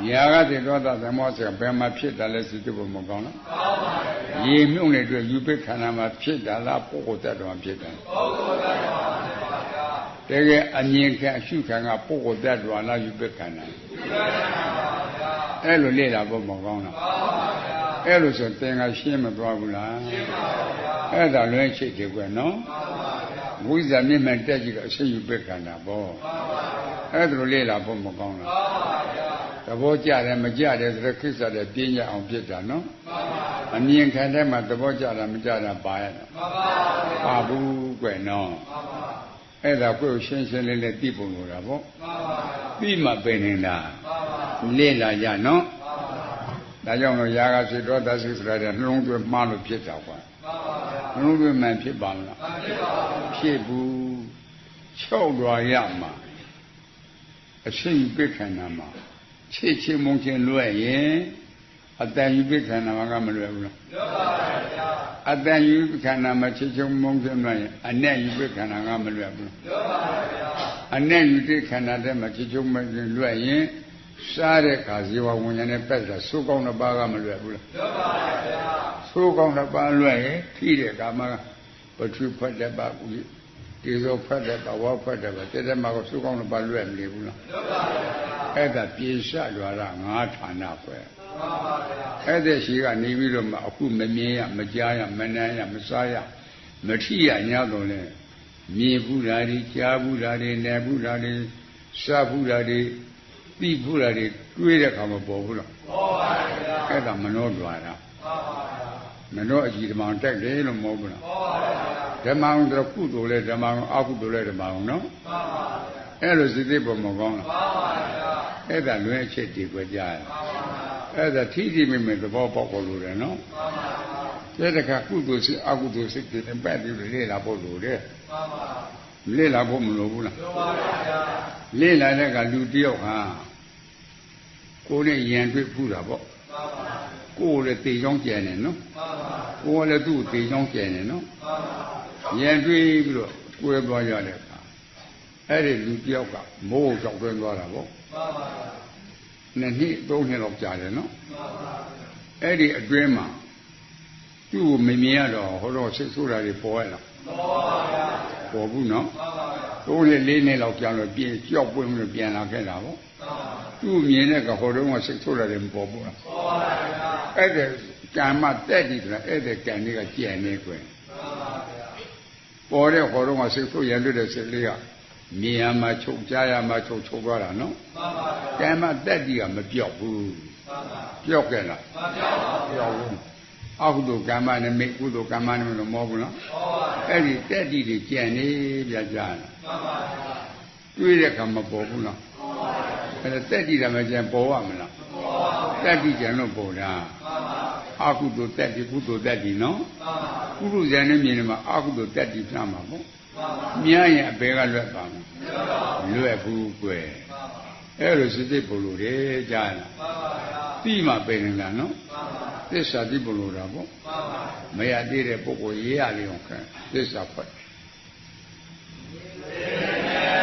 ဗျာယာကစေဒေါသစေမောစေဘယ်မှာဖြစ်တယ်လဲစိတ်ဖို့မကောင်းလားကောင်းပါဗျာရေမြုပ်နေတဲ့ယူပိခန္ဓာမှာဖြစ်တာလားပုဂ္ဂိုလ်တ attva ဖြစ်တယ်ပုဂ္ဂိုလ်တ attva ပါဗျာတကယ်အမြင်ခံအရှုခံကပုဂ္ဂိုလ်တ attva လားယူပိခန္ဓာယူပိခန္ဓာပါဗျာအဲ့လိုလေ့လာဖို့မကောင်းလားကောင်းပါဗျာအဲ့လိုဆိုသင်္ကရှင်းမသွားဘူးလားရှင်းပါဗျာအဲ့ဒါလွဲချိတ်တယ်ကွနော်မှန်ပါဗျာဝိဇ္ဇာမျက်မှန်တက်ကြည့်တော့အရှင်းယူပိခန္ဓာပေါ့မှန်ပါဗျာအဲ့ဒါလိုလေ့လာဖို့မကောင်းလားမှန်ပါဗျာသဘောကျတယ်မကျတယ်ဆိုတော့ခိစ္စတဲ့ပြင်းရအောင်ဖြစ်တာနော်မှန်ပါဗျာအမြင်ခံတဲ့မှာသဘောကျတာမကျတာပါရတာမှန်ပါဗျာပါဘူးကွနော်မှန်ပါ အဲ့ဒါကိုရှင်းရှင်းလေးလေးသိပုံလို့တာပေါ့ပြီးမှပင်နေတာလေ့လာကြနော်ဒါကြောင့်လို့ຢာကစိတ်ဒေါသစိတ်ဆိုတာနှလုံးသွင်းမှားလို့ဖြစ်တာကွာနှလုံးသွင်းမှန်ဖြစ်ပါမလားဖြစ်ဘူးချုပ်တော်ရမှာအရှိန်ပိခန္ဓာမှာချစ်ချင်းမုန်းချင်းလွဲ့ရင်အတန်ယူပိခန္ဓာမှာကမလွယ်ဘူးလားလွယ်ပါပါဗျာအတန်ယူပိခန္ဓာမှာချစ်ချင်းမုန်းချင်းလွဲ့ရင်အနက်ယူပိခန္ဓာကမလွယ်ဘူးလွယ်ပါပါဗျာအနက်ယူပိခန္ဓာတဲ့မှာချစ်ချင်းမုန်းချင်းလွဲ့ရင်စားတဲ့ခါဇေဝဝဉ္ဇဉ်နဲ့ပက်တာသိုးကောင်းတစ်ပါးကမလွယ်ဘူးလားလွယ်ပါပါဗျာသိုးကောင်းတစ်ပါးလွဲ့ရင်ထိတဲ့ကာမပထဝီဖတ်တဲ့ပါကူဒီလိုဖတ်တဲ့ပါဝါဖတ်တဲ့ပါတဲ့မှာကသိုးကောင်းတစ်ပါးလွဲ့မနေဘူးလားလွယ်ပါပါဗျာအဲ့ဒါပြေရှလွာရငါးဌာနခွဲအဲ့ဒီရှိကနေပြီးတော့မှအခုမမြင်ရမကြားရမနာရမစားရမထိရညတော့လဲမြင်ဘူးတာတွေကြားဘူးတာတွေနယ်ဘူးတာတွေစားဘူးတာတွေသိဘူးတာတွေတွေးတဲ့အခါမှာပေါ်ဘူးလားပေါ်ပါဗျာအဲ့ဒါမနှောတွာတာပေါ်ပါဗျာမနှောအကြည့်ဓမ္မတက်တယ်လို့မဟုတ်ဘူးလားပေါ်ပါဗျာဓမ္မအောင်တော့ကုသိုလ်လဲဓမ္မအောင်အကုသိုလ်လဲဓမ္မအောင်နော်ပေါ်ပါဗျာအဲ့လိုစိတ်သိပေါ်မကောင်းလားပေါ်ပါဗျာအဲ့ဒါလွဲအချက်တွေကြကြရအဲ့ဒါထိထိမိမိသဘောပေါက်ဖို့လိုတယ်နော်မှန်ပါပါတဲ့တခါကုသိုလ်စိတ်အကုသိုလ်စိတ်တွေနဲ့ပတ်ပြီးလေ့လာဖို့လိုတယ်မှန်ပါလေ့လာဖို့မလိုဘူးလားလိုပါဗျာလေ့လာတဲ့ကလူတယောက်ဟာကိုယ်နဲ့ယဉ်တွေ့ဖူးတာပေါ့မှန်ပါကိုယ်လည်းတေချောင်းကျန်တယ်နော်မှန်ပါကိုယ်လည်းသူ့တေချောင်းကျန်တယ်နော်မှန်ပါယဉ်တွေ့ပြီးတော့ကိုယ်သွားရတဲ့အခါအဲ့ဒီလူတယောက်ကမိုးကြောက်သွင်းသွားတာပေါ့မှန်ပါနှစ်နှစ်သုံးနှစ်လောက်ကြာတယ်နော်အဲ့ဒီအတွင်းမှာသူ့ကိုမမြင်ရတော့ဟိုတော့စိတ်ဆိုးတာတွေပေါ်ရလားပေါ်ပါဗျာပေါ်ဘူးနော်သုံးနှစ်လေးနှစ်လောက်ကြာလို့ပြင်ကြောက်ပွင့်လို့ပြန်လာခဲ့တာပေါ့သူ့မြင်တဲ့ကဟိုတော့စိတ်ဆိုးတာတွေမပေါ်ဘူးလားပေါ်ပါဗျာအဲ့ဒီကံမတက်ကြည့်တယ်အဲ့ဒီကံလေးကကြံနေကွယ်ပေါ်တဲ့ဟိုတော့စိတ်ဆိုးရလွတ်တဲ့စိတ်လေးကမြင်ရမှာချုပ်ကြားရမှာချုပ်သွားတာနော်မှန်ပါဗျာကံမတက်ကြီးကမပြောက်ဘူးမှန်ပါပြောက်ခဲ့လားမပြောက်ပါဘူးပြောက်ဘူးအကုသိုလ်ကမ္မနဲ့မိကုသိုလ်ကမ္မနဲ့လို့မဟုတ်ဘူးနော်မှန်ပါအဲ့ဒီတက်ကြီးတွေကြံနေပြကြတယ်မှန်ပါဗျာတွေးတဲ့အခါမပေါ်ဘူးလားမှန်ပါအဲ့ဒါတက်ကြီးတယ်မကြံပေါ်ရမလားပေါ်ပါတက်ကြီးကြံလို့ပေါ်တာမှန်ပါအကုသိုလ်တက်ကြီးကုသိုလ်တက်ကြီးနော်မှန်ပါကုသိုလ်ဇံနဲ့မြင်နေမှာအကုသိုလ်တက်ကြီးပြမှာပေါ့မြားရင်အပေကလွတ်ပါမယ်လွတ်ဘူးကွယ်အဲ့လိုစိတ်သိပုံလို့တယ်ကြားလားပြီးမှပင်နေတာနော်သစ္စာသိပုံလို့တာပေါ့မရသေးတဲ့ပုဂ္ဂိုလ်ရေးရလေအောင်ခံသစ္စာဖွက်Hare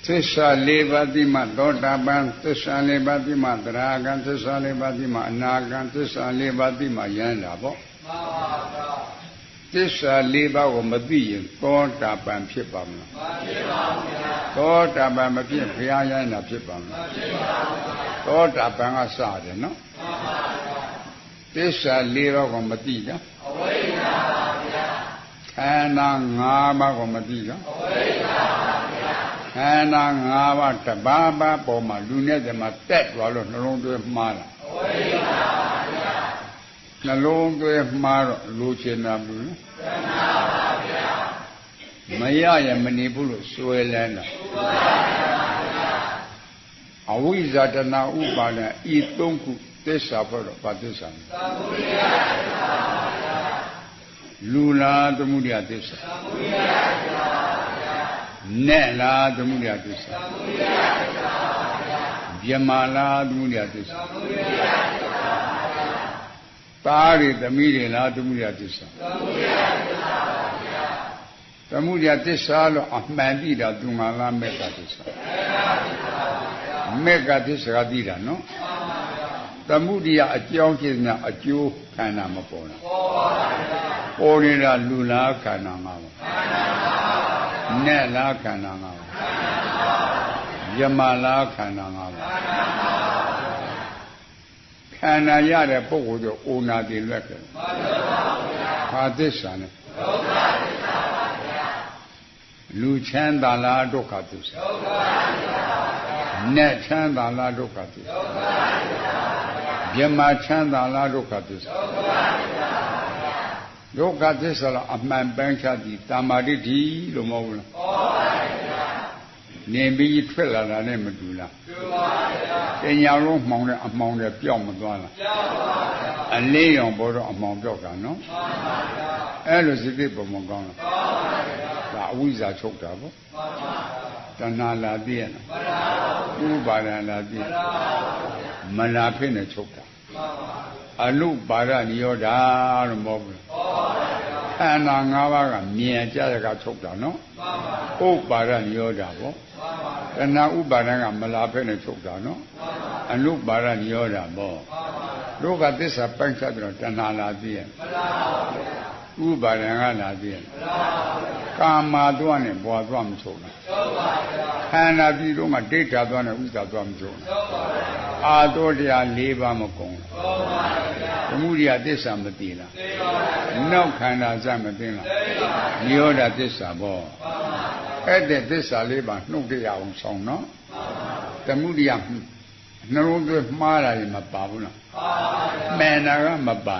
သစ္စာလေးပါးတိမှသောတာပန်သစ္စာလေးပါးတိမှသရဂံသစ္စာလေးပါးတိမှအနာဂံသစ္စာလေးပါးတိမှယန္တာပေါ့မှန်ပါဗျာသစ္စာလေးပါးကိုမသိရင်သောတာပန်ဖြစ်ပါမလားမဖြစ်ပါဘူးဗျာသောတာပန်မဖြစ်ဘုရားယန္တာဖြစ်ပါမလားမဖြစ်ပါဘူးဗျာသောတာပန်ကစတယ်နော်မှန်ပါဗျာသစ္စာလေးပါးကိုမသိကြအဝိဇ္ဇာပါဗျာခန္ဓာ၅ပါးကိုမသိကြအဝိဇ္ဇာခန္ဓာ၅ပါးတပါးပါးပေါ်မှာလူနဲ့တည်းမှာတက်သွားလို့နှလုံးသွင်းမှားတာအဝိဇ္ဇာပါဗျာနှလုံးသွင်းမှားတော့လူချင်တာဘူးတဏှာပါဗျာမရရင်မနေဘူးလို့စွဲလန်းတာအဝိဇ္ဇာတဏှာဥပါဒံဤသုံးခုသစ္စာဖို့တော့ဘာသစ္စာလဲသမုဒယသစ္စာပါဗျာလူလားသမုဒယသစ္စာသမုဒယသစ္စာနဲ့လားသမုဒယသစ္စာသမုဒယသစ္စာပါဗျာဗျမလားသမုဒယသစ္စာသမုဒယသစ္စာပါဗျာသားတွေသမီးတွေလားသမုဒယသစ္စာသမုဒယသစ္စာပါဗျာသမုဒယသစ္စာလို့အမှန်တိတာသူငါလားမေတ္တာသစ္စာမေတ္တာသစ္စာကတိတာနော်သမုဒယအကြောင်းဖြစ်တဲ့အကျိုးခန္ဓာမပေါ်လားပေါ်ပါဗျာပေါ်နေတာလူလားခန္ဓာမှာပါခန္ဓာနဲ့လားခန္ဓာ၅ပါးယမလားခန္ဓာ၅ပါးခန္ဓာရတဲ့ပုဂ္ဂိုလ်တို့အိုနာတည်လွတ်တယ်ဘာသစ္စာလဲဒုက္ခသစ္စာပါဗျာလူချမ်းသာလားဒုက္ခသစ္စာဒုက္ခသစ္စာပါဗျာနဲ့ချမ်းသာလားဒုက္ခသစ္စာဒုက္ခသစ္စာပါဗျာယမချမ်းသာလားဒုက္ခသစ္စာဒုက္ခသစ္စာဒုက္ခသစ္စာအမှန်ပန်းချသည်တမ္မာဒိဋ္ဌိလို့မဟုတ်ဘူးလားဟုတ်ပါဗျာနေပြီးထွက်လာတာနဲ့မတူလားတူပါဗျာပညာလုံးမှောင်တဲ့အမှောင်တွေပျောက်မသွားလားပျောက်ပါဗျာအလင်းရောင်ပေါ်တော့အမှောင်ပျောက်တာနော်မှန်ပါဗျာအဲ့လိုစိတ်ပုံမကောင်းလားမှန်ပါဗျာဒါအဝိဇ္ဇာချုပ်တာပေါ့မှန်ပါဗျာတဏှာလာသိရလားမှန်ပါဗျာဥပါဒံလာသိမှန်ပါဗျာမလာဖြစ်နေချုပ်တာမှန်ပါအနုပါဒနိရောဓလို့မဟုတ်ဘူးခန္ဓာ၅ပါးကမြင်ကြရကချုပ်တာနော်ဥပါဒနိရောဓပေါ့တဏှာဥပါဒံကမလာဖက်နဲ့ချုပ်တာနော်အနုပါဒနိရောဓပေါ့ဒုက္ခသစ္စာပိုင်းခြားပြီးတော့တဏှာလာသိရဥပါဒံကလာသိရကာမသွားနဲ့ဘွာသွားမချုပ်ဘူးခန္ဓာပြီးတော့မှဒိဋ္ဌာသွားနဲ့ဥစ္စာသွားမချုပ်ဘူးအာတောတရား၄ပါးမကုန်ဘူးသမုဒယသစ္စာမသိလားသိပါဘူးနောက်ခန္ဓာစမသိလားသိပါဘူးနိရောဓသစ္စာပေါ့အဲ့တဲ့သစ္စာလေးပါနှုတ်တရားအောင်ဆောင်နော်သမုဒယနှလုံးသွင်းမှားတာတွေမပါဘူးလားပါပါမှန်တာကမပန်ပါပါ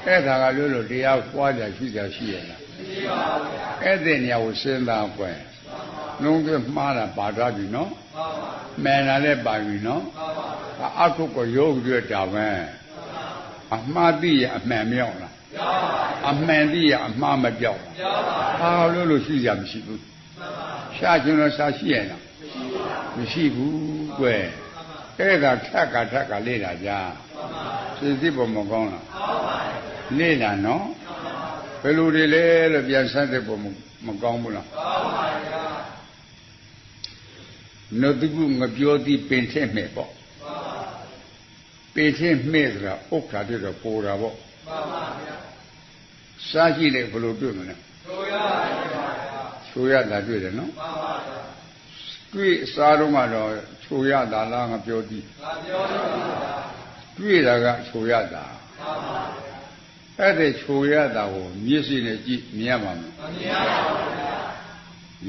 အဲ့ဒါကလို့တရားပွားကြရှိကြရှိရလားမရှိပါဘူးအဲ့တဲ့နေရာကိုစဉ်းစားပွင့်နှလုံးသွင်းမှားတာပါသွားပြီနော်ပါပါမှန်တာလည်းပါပြီနော်ပါပါအထုကိုရုပ်ရွက်တာပဲအမှားသိရအမှန်မြောက်လားအမှန်သိရအမှားမပြောက်လားဟာလို့ရှိကြမရှိဘူးရှားခြင်းတော့ရှားရှိရလားမရှိဘူးကွယ်အဲ့ဒါထက်ကလေ့လာကြစိတ်ပုံမကောင်းလားလေ့လာနော်ဘယ်လိုတွေလဲလို့ပြန်ဆက်တဲ့ပုံမကောင်းဘူးလားနှုတ်ကုငပြောသည်ပင်ထက်မဲ့ပေါ့ပင်ထက်မဲ့ဆိုတာဥက္ခာတဲ့တော့ပေါ်တာပေါ့စားကြည့်လိုက်ဘယ်လိုတွေ့မလဲချိုရတာတွေ့တယ်နော်တွေ့စားတော့မှတော့ချိုရတာလားငါပြောသည်တွေ့တာကချိုရတာအဲ့ဒီချိုရတာကိုမျက်စိနဲ့ကြည့်မြင်ရမှာမမြင်ပါဘူး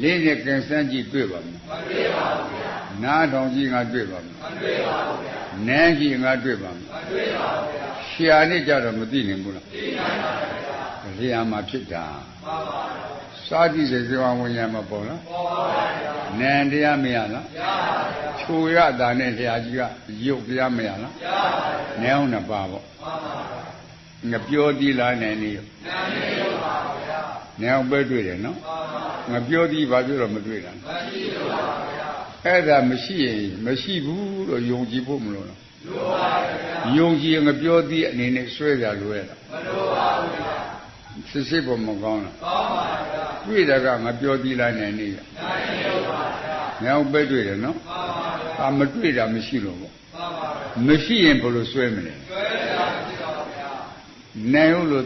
လေးနဲ့ကင်ဆန်းကြည့်တွေ့ပါမလားမတွေ့ပါဘူးနားထောင်ကြည့်ငါတွေ့ပါမလားမတွေ့ပါဘူးနန်းကြည့်ငါတွေ့ပါမလားမတွေ့ပါဘူးရှာနဲ့ကြတော့မသိနိုင်ဘူးလားသိနိုင်ပါဘူးလျာမှာဖြစ်တာမှန်ပါဘူးစာကြည့်စေဇေဝဝိညာဉ်မပေါ်လားပေါ်ပါဘူးနန်းတရားမရလားရပါဘူးချိုရတာနဲ့လျာကြီးကရုပ်တရားမရလားရပါဘူးနန်းအောင်နှစ်ပါးပေါ့မှန်ပါဘူးငါပြောကြည့်လားနန်းနေနန်းနေပါဗျာနန်းအောင်ပဲတွေ့တယ်နော်ငါပြောကြည့်ဘာပြောတော့မတွေ့တာမရှိပါဘူးဗျာအဲ့ဒါမရှိရင်မရှိဘူးလို့ယုံကြည်ဖို့မလိုလားလိုပါဗျာယုံကြည်ငါပြောကြည့်အနေနဲ့ဆွဲကြလို့ရလားမလိုပါဘူးဗျာစစ်ဖို့မကောင်းလားကောင်းပါဗျာတွေ့တာကငါပြောကြည့်လားနန်းနေနိုင်ပါဗျာ Now better, no? I'm a trade, I'm a shilo. Machine for the swimming. Now, the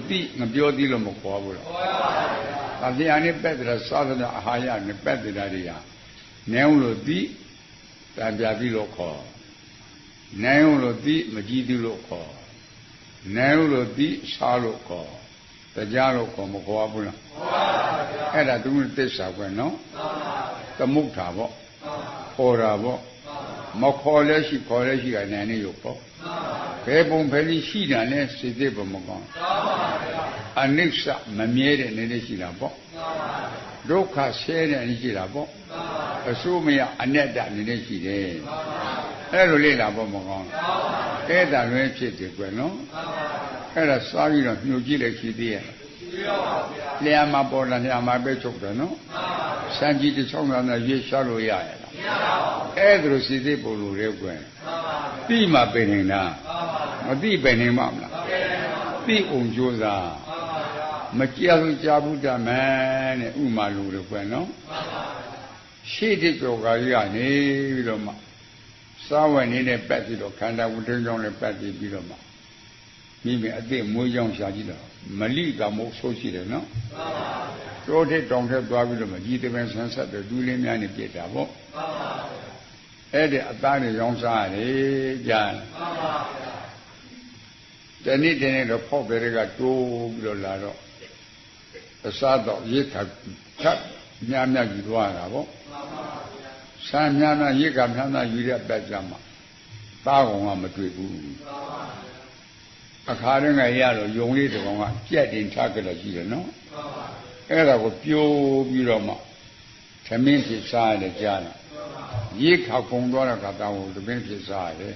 beauty of Mokwa. At the only better southern higher and the better area. Now, the Tabiadilo call. Now, the Majidilo call. Now, the Salo call. The Jalo call Mokwa. And I do this up, no? The Muktabo. Horabo. Mokoleshi, Koleshi, and any yopo. Pebon Pelli Shina, City Bomon. Anixa, Mamere, and Nishilabo. Doka, Shed, and Nishilabo. Assuming a net that Nishide. Erolila Bomon. Eda Renchete, no? Era sorry of New Gilexi. Liama Born and Yama Bechoka, no? Sanji the song on the Yesharoya. Edro City Bolu Requen. Tima Benina. Madi Benimamla. Ti Unjosa. Machiavu Jabuda man, Umalu Requeno. She did Yogayani, Viloma. Someone in a petty or Kanda would turn on a petty Viloma. Maybe a day more young Sajida. Malika more social, no? So they don't have Babylon, Gideon Sunset, the Dulian and Pietavo. Eddie Atani young side, Jan. The knitting of Pop Berega to Lado. The sad of Yika cut Yamna Gidwana. San Yana Yikam Hana Yuria Bajama. Bagoma Matribu. A carrying a yellow, you only the one, jet in Takada, no? Era was pure Biroma. Community side of Jana. Yik how Kondora Kata, the benefit side.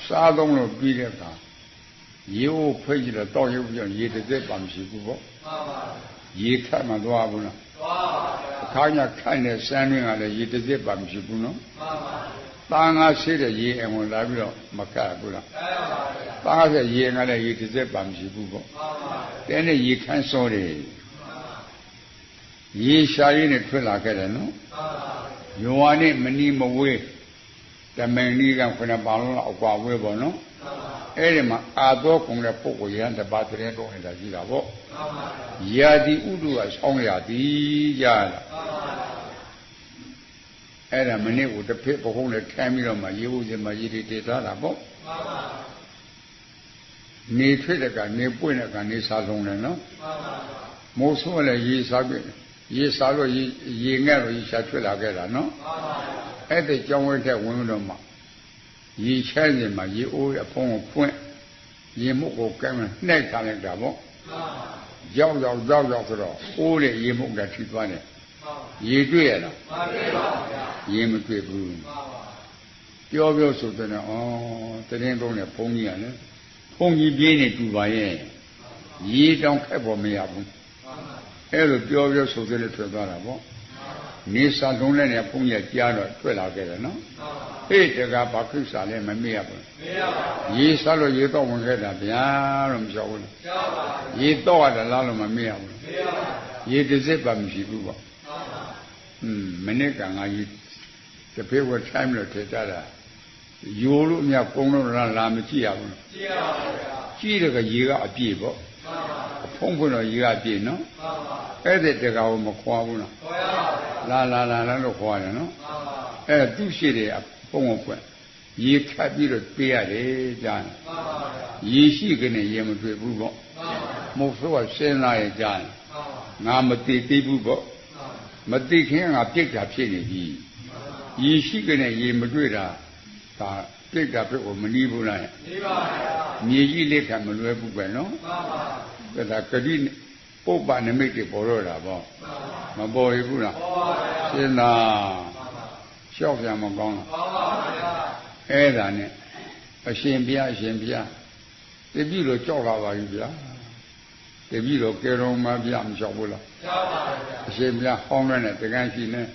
Sadon of Bireka. You pay the dog you yet a dip on Shibubo. Yik Tamadwabuna. Kanya kind of sanding on the yet a dip on Shibuno. Tanga said a year and one labio, Macabula. Tanga a year and a yet a dip on Shibubo. Then a ye can saw it. Ye shine it feel like it, no? You want it many away. The Manigan from a ballon of Wabo, no? Elima, Ado, con the Poco, and the battery in the Gilabo. Yadi Udu as only a Yada. And a minute with the paper hole that came in my use in my data. Ni Tridaga, ni Puinaga, ni Salon, no? Most of the years are good. Yes, I know ye never you shall feel again, no? At the young winter woman, ye change my ye old upon a point, ye moko camera, neck talent double. Young, all the ye mock that you find it. Ye do it. Ye make a broom. You also then, oh, the name on a pony, and pony being it to buy in. Ye don't care for me up. Every pure so the little Darabo. Nisa don't let a punya piano, 12 together, no? Hey, the Gabaku Salem and me up. Ye salo you don't get a piano, ye thought a lalum and me up. Ye desip am Shibuba. Menekan, I eat the paper time to Tata. You look me up on Lamachia. She took a year of people. Pongo Yadi, no? Edit the Gaumacquana. La Quana, no? Do shitty a Pongo. Ye cabby the Piade, Jan. Ye chicken a Yamatu Bubo. Most of us say I Jan. Namati Bubo. But they can't have picked up city. Ye chicken a Yamadrida. Picked up it with Manibula. Ye lick and Manuel, no? But I couldn't open and make it for her. My boy, Sina, Shop Yamagona. Edan, a Shambia. The Vilo Chola, the Vilo Kero Mabiam Shabula. Shambia Homer at the Gansine.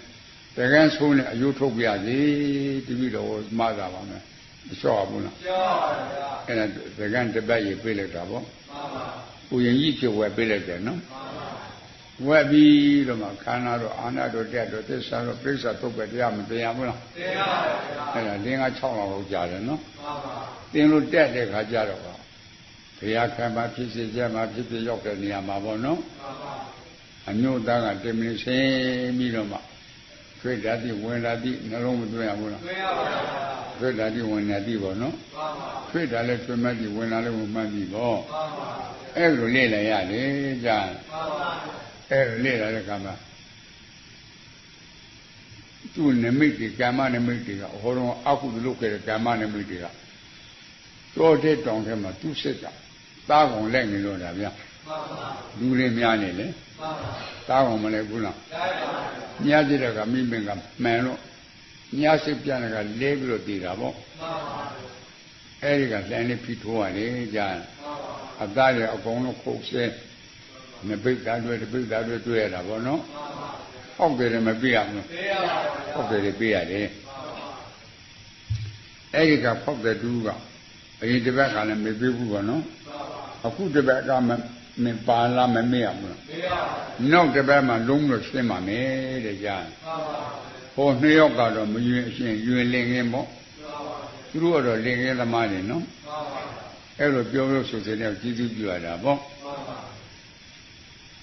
The Gansone, Utopia, the Vilo was mother. The Shabuna. And the Gan to buy a billet. We eat your billet, no? ဝက်ပြီးတော့မှခန္ဓာတော့အာနာတော့တက်တော့သစ္စာတော့ပြိဿသုတ်ပဲတရားမတရားဘူးလားတရားပါဗျာအဲ့ဒါ5 6လောက်ကြာတယ်နော်မှန်ပါသင်လို့တက်တဲ့ခါကျတော့ဘုရားခံမှာဖြစ်စေကြမှာဖြစ်ဖြစ်ရောက်တဲ့နေရာမှာပေါ့နော်မှန်ပါအညို့သားကတင်မင်းဆင်းပြီးတော့မှထွေဓာတိဝင်ဓာတိနှလုံးမတွေ့ရဘူးလားတွေ့ရပါဘူးထွေဓာတိဝင်ဓာတိပေါ့နော်မှန်ပါထွေဓာလည်းထွေမှတ်ပြီးဝင်လာလည်းဝင်မှတ်ပြီးပေါ့မှန်ပါအဲ့လိုလေ့လာရတယ်ကြာမှန်ပါအဲ့လိုလေ့လာတဲ့ကံမှာသူ့နမိတ်တွေကမ္မနမိတ်တွေကဟောတော့အကုသလုပ်ခဲ့တဲ့ကမ္မနမိတ်တွေကတော်တဲ့တောင်ထဲမှာသူ့စစ်ကသားကောင်လက်နေလို့တာဗျာမှန်ပါလူတွေများနေလေမှန်ပါသားကောင်မလဲဘူးလားညစစ်တဲ့ကမိမင်ကမှန်လို့ညစစ်ပြန်တဲ့ကလဲပြီးတော့တည်တာပေါ့မှန်ပါအဲ့ဒီကလမ်းလေးဖိထိုးရတယ်ကြာမှန်ပါအသားတွေအကုန်လုံးခုတ်ဆဲနပိတ်သားတွေတပိတ်သားတွေတွေ့ရတာပေါ့နော်ဟောက်တယ်မပြရဘူးပြရပါဘူးဟောက်တယ်ပြရတယ်အဲ့ဒီကဖောက်တဲ့တူကအရင်တစ်ပတ်ကလည်းမပြဘူးပေါ့နော်အခုတစ်ပတ်ကမပါလာမမေ့ရဘူးလားမေ့ရပါဘူးနောက်တစ်ပတ်မှလုံးလို့ရှင်းပါမယ်တဲ့ကြားဟော2 ယောက်ကတော့မယွင်အရှင်ယွင်လင်ငင်းပေါ့သူတို့ကတော့လင်ငင်းသမားတွေနော်အဲ့လိုပြောလို့ဆိုတဲ့ကျေးဇူးပြုရတာပေါ့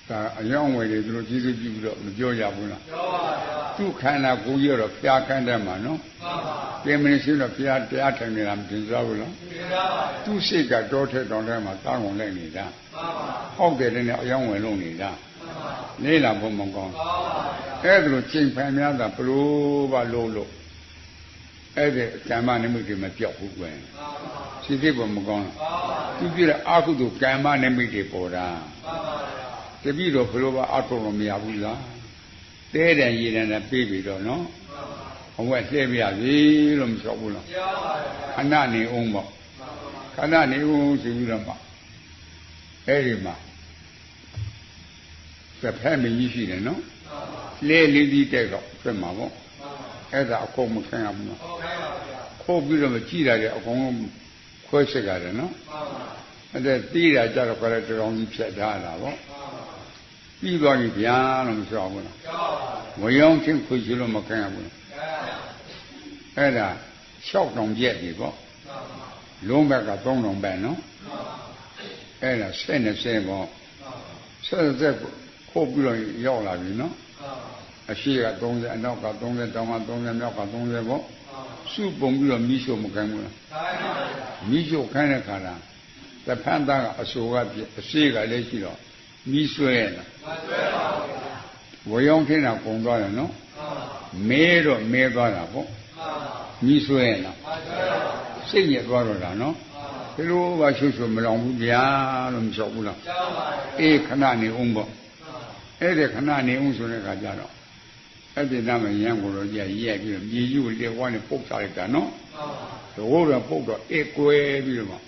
ဒါအယောင်ဝယ်တွေသူတို့ကျေးဇူးပြုပြီးတော့မပြောရဘူးလားပြောပါဗျာသူခန္ဓာကိုယ်ကြီးတော့ဖျားခန်းတယ်မှာနော်မှန်ပါပြင်မင်းရှိတော့ဖျားတရားထိုင်နေတာမသိကြဘူးလားသိကြပါဗျာသူစိတ်ကတော့ထဲတောင်ထဲမှာတားကုန်လိုက်နေတာမှန်ပါဟောက်တယ်နဲ့အယောင်ဝယ်လုံးနေတာမှန်ပါလေးလာဖို့မကောင်းပါဘူးအဲ့ဒါလိုချိန်ဖန်များတာဘလို့ပါလို့အဲ့ဒီကမ္မနိမိတ်တွေမပြောက်ဘူးကွယ်မှန်ပါစိတ်ကမကောင်းဘူးသူပြတဲ့အာဟုတုကမ္မနိမိတ်တွေပေါ်တာမှန်ပါတပည့်တော်ဘလို့ပါအထုတ်လို့မရဘူးလားတဲတယ်ရည်တယ်နဲ့ပြေးပြီးတော့နော်အဝက်လှည့်ပြရပြီလို့မလျှောက်ဘူးလားခဏနေအောင်ပေါ့ခဏနေအောင်ဆိုပြီးတော့မှအဲ့ဒီမှာတစ်ဖက်မကြီးရှိတယ်နော်လဲလေးကြီးတဲ့တော့ပြတ်မှာပေါ့အဲ့ဒါအကုန်မခံရဘူးနော်ခိုးပြီးတော့မကြည့်ရတယ်အကုန်လုံးခွဲစစ်ရတယ်နော်အဲ့ဒါတီးတာကြတော့ခါတဲ့တောင်ကြီးဖြတ်ထားတာပေါ့ပြီးသွားပြီဗျာလို့မပြောဘူးလားဝရောင်းချင်းခွေချလို့မခံရဘူးလားအဲ့ဒါ6 တောင်ပြက်ပြီပေါ့လုံးဘက်က3 တောင်ပဲနော်အဲ့ဒါ10ပေါ့ဆက်ခိုးပြီးတော့ရောက်လာပြီနော်အရှိက30အနောက်က30တောင်က30မြောက်က30ပေါ့စုပုံပြီးတော့မိရှုမခံဘူးလားမိရှုခိုင်းတဲ့ခါလားတဖန်သားကအဆိုကပြအရှိကလည်းရှိတော့မိဆွဲရလားမဆွဲပါဘူးဝရောင်းထင်းတာကုန်သွားတယ်နော်မဲတော့မဲသွားတာပေါ့မိဆွဲရလားမဆွဲပါဘူးစိတ်ညစ်သွားတော့တာနော်ဒီလိုပါရှုမလောင်ဘူးဗျာလို့မလျှောက်ဘူးလားလျှောက်ပါဘူးအေးခဏနေအောင်ပေါ့အဲ့ဒီခဏနေအောင်ဆိုတဲ့အခါကျတော့အဲ့ဒီနာမရံကိုတော့ကြည့်ရက်ပြီးတော့မြေကြီးကိုလက်ဝါးနဲ့ပုတ်ထားလိုက်တာနော်ဟုတ်ပါဘူးတော့ပုတ်တော့အေးကွဲပြီးတော့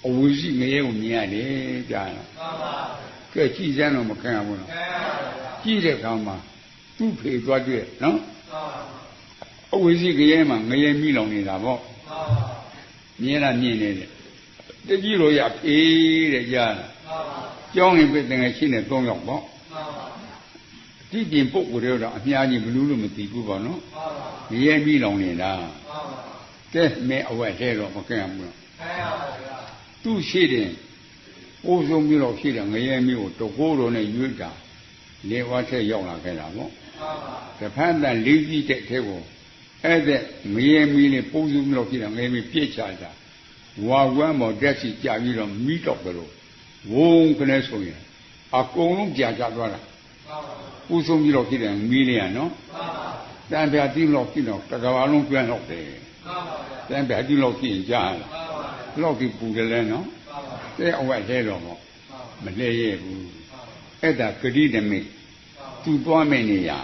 အဝူရှိငရဲကိုမြင်ရတယ်ကြားလားမှန်ပါကဲကြည်စမ်းတော့မခံရဘူးနော်ကြည်တဲ့ခါမှာသူ့ဖေသွားတွေ့နော်အဝိဇ္ဇိကရဲမှာငရဲမိလောင်နေတာပေါ့မြင်လားမြင်နေတယ်တကြီးလိုရဖေးတဲ့ကြားလားကျောင်းရင်ပြတဲ့ငယ်ရှိနေ3 ယောက်ပေါ့ဒီပြင်ပုဂ္ဂိုလ်တွေတော့အများကြီးဘလူးလို့မသိဘူးပေါ့နော်ငရဲမိလောင်နေတာကဲမင်းအဝက်ထဲတော့မခံရဘူးနော်ခံရပါဗျာသူ့ရှိတယ်အိုးဆုံးပြီးတော့ရှိတယ်ငရဲမျိုးတကိုးတော်နဲ့ရွေးတာလေဝါထက်ရောက်လာခဲ့တာပေါ့တဖန်တန်လေးကြီးတဲ့ထဲကိုအဲ့တဲ့ငရဲမီးလေးပုံစုပြီးတော့ရှိတယ်ငရဲမီးပြည့်ချတာဝါကွမ်းပေါ်တက်စီကြပြီးတော့မိတော့တယ်လို့ဝုန်းခနဲ့ဆိုရင်အကုန်လုံးကြာကြသွားတာဥဆုံးပြီးတော့ရှိတယ်မီးလေးကနော်တန်ပြာတိလို့ရှိတော့တကဘာလုံးကျွမ်းတော့တယ်တန်ပြာတိလို့ရှိရင်ကြာလာလောက်ဒီပူတယ်လဲနော်တဲ့အဝက်လဲတော့မလဲရဲ့ဘူးအဲ့ဒါဂတိနမိတ်သူသွားမယ့်နေရာ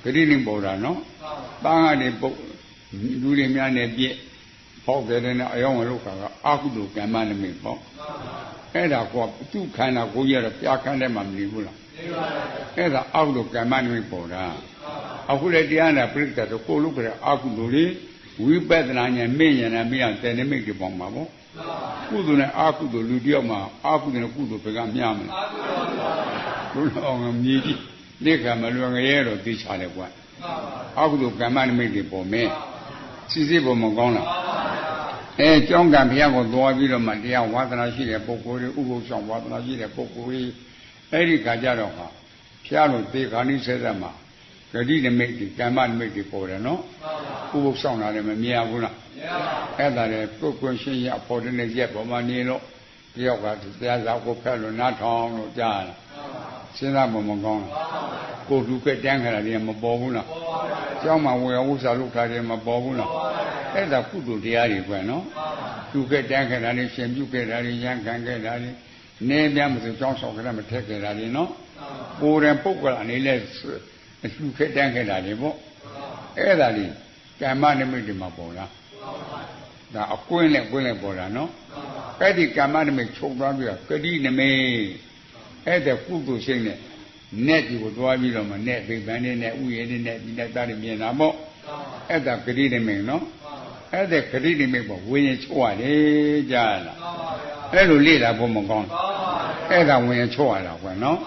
ဂတိနမိတ်ပေါ်တာနော်သားကနေပုတ်လူတွေများနဲ့ပြည့်ပေါက်တယ်နဲ့အယောင်ဝလုခါကအကုသိုလ်ကမ္မနမိတ်ပေါ့အဲ့ဒါကသူ့ခန္ဓာကိုယ်ရတော့ပြာခန်းထဲမှာမနေဘူးလားအဲ့ဒါအကုသိုလ်ကမ္မနမိတ်ပေါ်တာအခုလေတရားနာပြိတ္တတော့ကိုယ်လုံးကြတဲ့အကုသိုလ်လေးဝိပဿနာဉာဏ်မြင့်ဉာဏ်နဲ့မြင်တဲ့နိမိတ်တွေပေါ်မှာပေါ့ကုသိုလ်နဲ့အာကုသိုလ်လူတယောက်မှာအာကုသိုလ်နဲ့ကုသိုလ်ဘယ်ကမျှမလဲ လူလောင်မြည်ကြီးလက်ခံမလွန်ရဲတော့သိချတယ်ကွာအောက်တို့ကမ္မနိမိတ်တွေပေါ်မယ်စီစစ်ပေါ်မကောင်းလားကျောင်းကံဘုရားကိုသွားပြီးတော့မှတရားဝါသနာရှိတဲ့ပုဂ္ဂိုလ်တွေဥပုသ်ဆောင်ဝါသနာရှိတဲ့ပုဂ္ဂိုလ်တွေအဲ့ဒီကကြတော့ဟာဘုရားတို့သေခါနိစေတမှာဂတိနိမိတ်တွေကမ္မနိမိတ်တွေပေါ်တယ်နော်ဥပုသ်ဆောင်တာလည်းမမြင်ဘူးလားအဲ့ဒါလည်းပုဂ္ဂိုလ်ရှင်ရအဖို့တဲ့ရက်ပေါ်မှာနေလို့တယောက်ကတရားစာကိုဖက်လို့နားထောင်လို့ကြားလာစဉ်းစားမကောင်းလားကိုယ်ဒုက္ခတန်းခါတယ်မပေါ်ဘူးလားကျောင်းမှာဝေယဝုစာလုပ်ထားတယ်မပေါ်ဘူးလားအဲ့ဒါကုသိုလ်တရားတွေကွနော်ဒုက္ခတန်းခါတယ်ရှင်ပြုခဲ့တာတွေရံခံခဲ့တာတွေနေပြမဆိုကျောင်းဆောင်ကြမထက်ခဲ့တာတွေနော်ကိုယ်ရင်ပုဂ္ဂိုလ်အနေနဲ့ဒုက္ခတန်းခဲ့တာတွေပေါ့အဲ့ဒါလေးကမ္မနိမိတ်တွေမှာပေါ်လားဒါအကွင်းနဲ့ပေါ်တာနော်အဲ့ဒီကမ္မနိမိတ်ချုပ်သွားပြီးတော့ဂတိနိမိတ်အဲ့ဒါကုသိုလ်ရှိနေနဲ့ဒီကိုသွားပြီးတော့မှနဲ့ဗိဗ္ဗန်နဲ့ဥယျာဉ်နဲ့ဒီနဲ့တားမြင်တာပေါ့အဲ့ဒါဂတိနိမိတ်နော်အဲ့ဒါဂတိနိမိတ်ပေါ့ဝိညာဉ်ချုပ်ရတယ်ကြားလားအဲ့လိုလေ့လာဖို့မကောင်းအဲ့ဒါဝိညာဉ်ချုပ်ရတာကွယ်နော်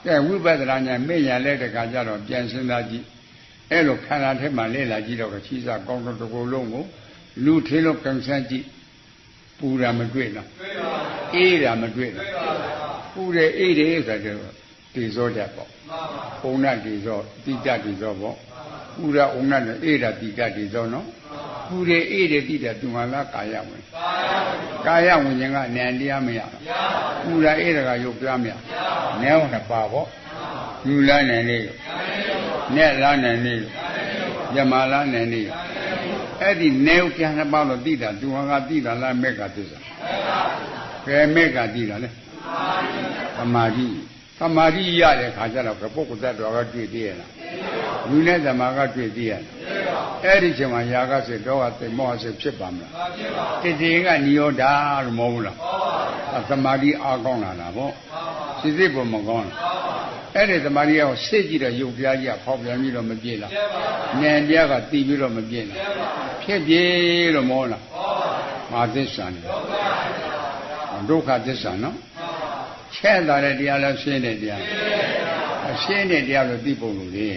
ကဲဝိပဿနာဉာဏ်မေ့ညာလက်တကကြတော့ပြန်စဉ်းစားကြည့်အဲ့လိုခန္ဓာထဲမှာလေ့လာကြည့်တော့ချီးစားကောင်းတော့တစ်ခုလုံးကိုလူထေလို့ကံစမ်းကြည့်ပူတာမတွေ့လားအေးတာမတွေ့လားပူတယ်အေးတယ်ဆိုတော့တေဇောတတ်ပေါ့ဥဏတေဇောတိတတေဇောပေါ့ပူတာဥဏနဲ့အေးတာတိတတေဇောနော်ပူတယ်အေးတယ်တိတသူမလားကာယဝင်ကာယဝင်ခြင်းကဉာဏ်တရားမရပူတာအေးတာကရုပ်ပြမရနဲဟုတ်နဲ့ပါပေါ့လူလားနိုင်လေနဲ့လားနိုင်လေယမလားနိုင်လေအဲ့ဒီနေဥပြန်နှစ်ပါးလို့သိတာသူဟာကသိတာလားမဲ့ကသစ္စာဘယ်မဲ့ကသိတာလဲသမာဓိရတဲ့ခါကျတော့ပုဂ္ဂိုလ်တ attva ကတွေ့သေးရလားလူနဲ့သမာကတွေ့သေးရလားအဲ့ဒီချိန်မှာຢာကစိတ်တော့ကသိမောဟစိတ်ဖြစ်ပါမလားတတိယကနိရောဓလို့မဟုတ်ဘူးလားသမာဓိအားကောင်းလာတာပေါ့စိတ်ပေါ်မကောင်းလားအဲ့ဒီသမာဓိကိုစိတ်ကြည့်တော့ရုပ်ပြားကြီးကဖောက်ပြန်ပြီးတော့မပြည့်လားဉာဏ်တရားကတည်ပြီးတော့မပြည့်လားဖြစ်ပြေလို့မောလားမာသစ္စာနဲ့ဒုက္ခသစ္စာနော်ချဲ့တာတဲ့တရားလားရှင်းတဲ့တရားရှင်းတဲ့တရားလို့သိဖို့လို့လေ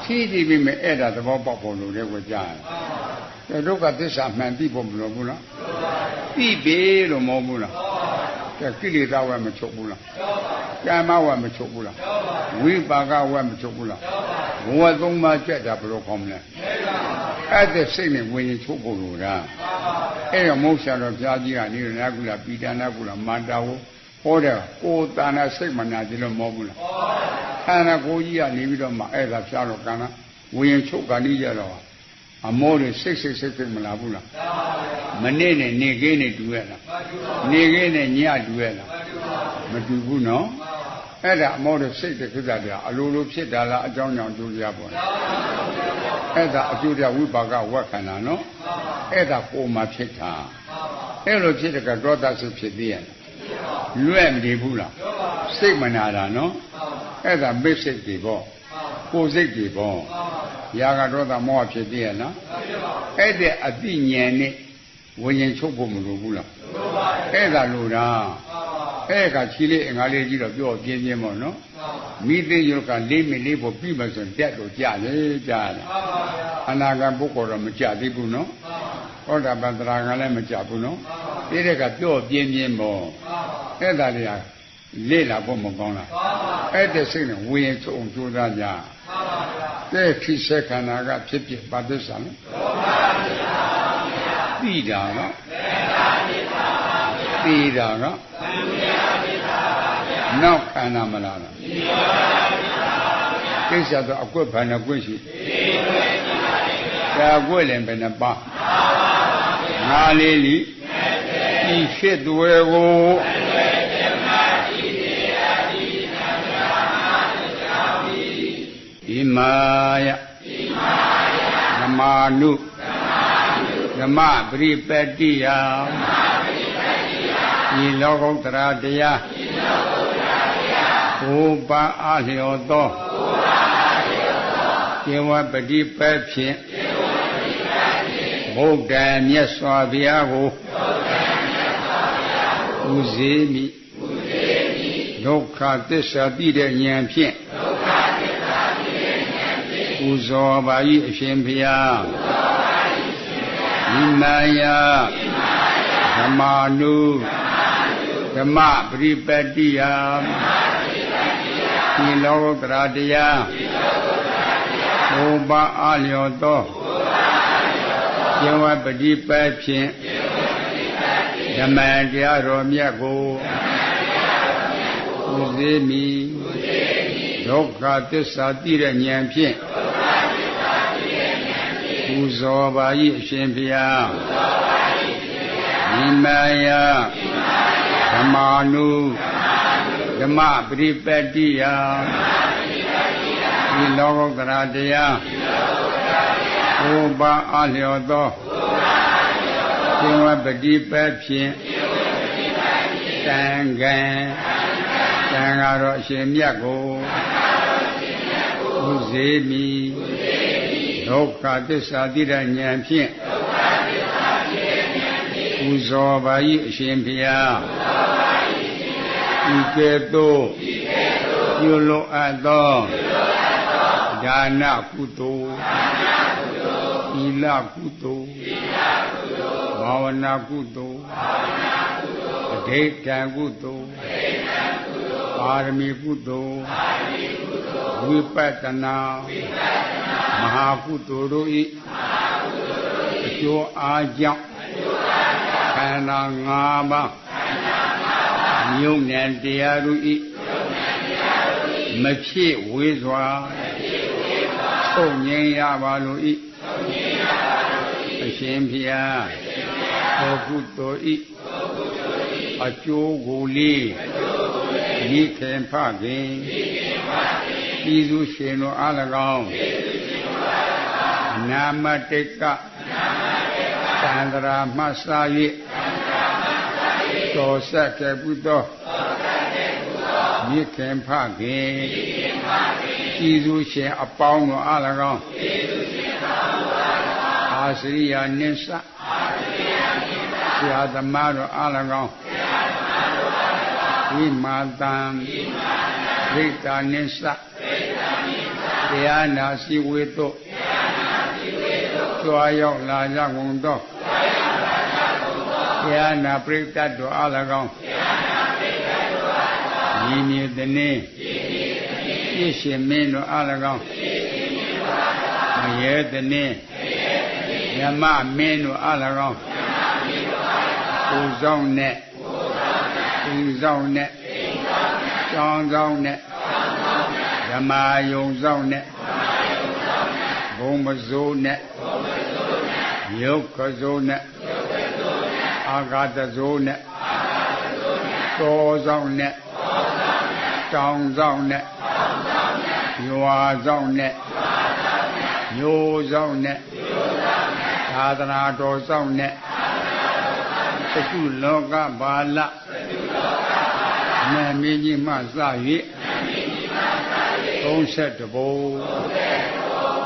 ဖြည်းဖြည်းပြီးမဲ့အဲ့ဒါသဘောပေါက်ဖို့လို့လေကိုကြားတယ်ဒုက္ခသစ္စာမှန်သိဖို့မလိုဘူးလားသိပြီလို့မဟုတ်ဘူးလားကိလေသာဝမချုပ်ဘူးလားကမ္မဝမချုပ်ဘူးလားဝိပါကဝမချုပ်ဘူးလားဘဝသုံးပါးကြက်တာဘယ်လိုခေါ်မလဲအဲ့ဒီစိတ်နဲ့ဝิญဉ်ချုပ်ဖို့လို့လားအဲ့တော့မုတ်ဆရာတော်ဘုရားကြီးကနိရဏကုလပိဋကနာကုလမန္တဝဟောတယ်ကိုယ်တဏ္ဍစိတ်မနာကြလို့မဟုတ်ဘူးလားခန္ဓာကိုယ်ကြီးကနေပြီးတော့မှအဲ့ဒါဖျားတော့ကံကဝิญဉ်ချုပ်ကနေကြတော့အမောတွေစိတ်မလာဘူးလားမနေ့နဲ့နေခင်းနဲ့တူရလားနေခင်းနဲ့ညတူရလားမတူဘူးနော်အဲ့ဒါအမောတွေစိတ်တက္ကသတရားအလိုလိုဖြစ်တာလားအကြောင်းကြောင့်ကျိုးရပါလားအဲ့ဒါအကျိုးတရားဝိပါကဝက်ခန္ဓာနော်အဲ့ဒါပုံမှာဖြစ်တာအဲ့လိုဖြစ်တဲ့ကဒေါသစိတ်ဖြစ်သေးရဲ့လွဲ့မနေဘူးလားစိတ်မနာတာနော်အဲ့ဒါမိတ်စိတ်တွေပေါ့ကိုယ်စိတ်တွေပေါ့ရာဂဒေါသမောဟဖြစ်သေးရဲ့နော်အဲ့ဒါအသိဉာဏ်နဲ့ဝิญဉ်ချုပ်ဖို့မလိုဘူးလားအဲ့ဒါလိုတာအဲ့ကချီလေးအင်္ဂါလေးကြီးတော့ပြောပြင်းပေါ့နော်မိသိယောက၄မိနစ်ဖို့ပြီးမှဆိုရင်တက်တော့ကြာလေကြာတယ်အနာဂတ်ပုဂ္ဂိုလ်တော့မကြသေးဘူးနော်ဟောတာပန္တရာကလည်းမကြဘူးနော်ဒီတဲ့ကပြောပြင်းပေါ့အဲ့ဒါတွေကလေ့လာဖို့မကောင်းလားအဲ့တဲ့စိတ်နဲ့ဝิญဉ်ချုပ်အောင်ကြိုးစားကြတဲ့ဖြစ်စေခန္ဓာကဖြစ်ဖြစ်ပါသစ္စာနော်သိတာနော်သိတာနော်နောက်ခန္ဓာမလားကိစ္စတော့အကွက်ဘယ်နှကွက်ရှိဒါကွက်လည်းဘယ်နှပါငါလေးလီဒီဖြစ်သွဲကိုဒီမာယဓမ္မာနုဓမ္မပရိပတ္တိယဒီလောကုတ္တရာတရားဘုပ္ပအားလျော်သောကျေဝပฏิပတ်ဖြင့်ဘုဒ္ဓမြတ်စွာဘုရားကိုဥစေမိ ဒုက္ခသစ္စာသိတဲ့ဉာဏ်ဖြင့်ပူဇော်ပါ၏အရှင်ဘုရားဣမာယဓမ္မာနုဓမ္မပရိပတ္တိယဒီလောကရာတရားဘုပအလျော်သောကျေဝပฏิပတ်ဖြင့်ဓမ္မတရားတော်မြတ်ကိုဥစေမိဒုက္ခသစ္စာသိတဲ့ဉာဏ်ဖြင့်ပူဇော်ပါ၏အရှင်ဘုရားဣမာယဓမ္မာနုဓမ္မပရိပတ္တိယဒီလောကရာတရားဘုပအလျော်သောကျေဝပฏิပတ်ဖြင့်တန်ခံတန်ဃာတော်အရှင်မြတ်ကိုဥစေမိဒုက္ခသစ္စာသိတဲ့ဉာဏ်ဖြင့်ပူဇော်ပါ၏အရှင်ဘုရားဤကဲ့သို့ပြုလို့အပ်သောဒါနကုသိုလ်သီလကုသိုလ်ဘာဝနာကုသိုလ်အဋ္ဌံကုသိုလ်ပါရမီကုသိုလ်ဝိပဿနာမဟာကုသိုလ်တို့၏အကျိုးအားကြောင့်ခန္ဓာ၅ပါးမြုပ်နှံတရားတို့၏မဖြစ်ဝေးစွာချုပ်ငြိမ်းရပါလို့၏အရှင်ဘုရားသောကုသိုလ်၏အကျိုးကိုလေးမိခင်ဖခင်ပြည်သူရှင်တို့အား၎င်းနာမတိကသန္တရာမှစ၍တော်ဆက်ခဲ့ပုသောမိခင်ဖခင်ပြည်သူရှင်အပေါင်းတို့အား၎င်းအာစရိယာနိစ္စဆရာသမားတို့အား၎င်းဝိမာတံဒိဋ္ဌာနိစ္စတရားနာစီဝေတုကြွားရောက်လာကြကုန်သောတရားနာပရိသတ်တို့အား၎င်းညီမြေတနည်းပြည့်ရှင်မင်းတို့အား၎င်းမရေတနည်းယမမင်းတို့အား၎င်းကိုယ်ဆောင်နဲ့အိမ်ဆောင်နဲ့ကျောင်းဆောင်နဲ့ဓမ္မယုံဆောင်နဲ့ဘုံမစိုးနဲ့ယုတ်ကစိုးနဲ့အာဂတစိုးနဲ့တော်ဆောင်နဲ့တောင်ဆောင်နဲ့ရွာဆောင်နဲ့မျိုးဆောင်နဲ့သာသနာတော်ဆောင်နဲ့သကုလောကဘာလနာမည်ကြီးမှစ၍32ဘုံ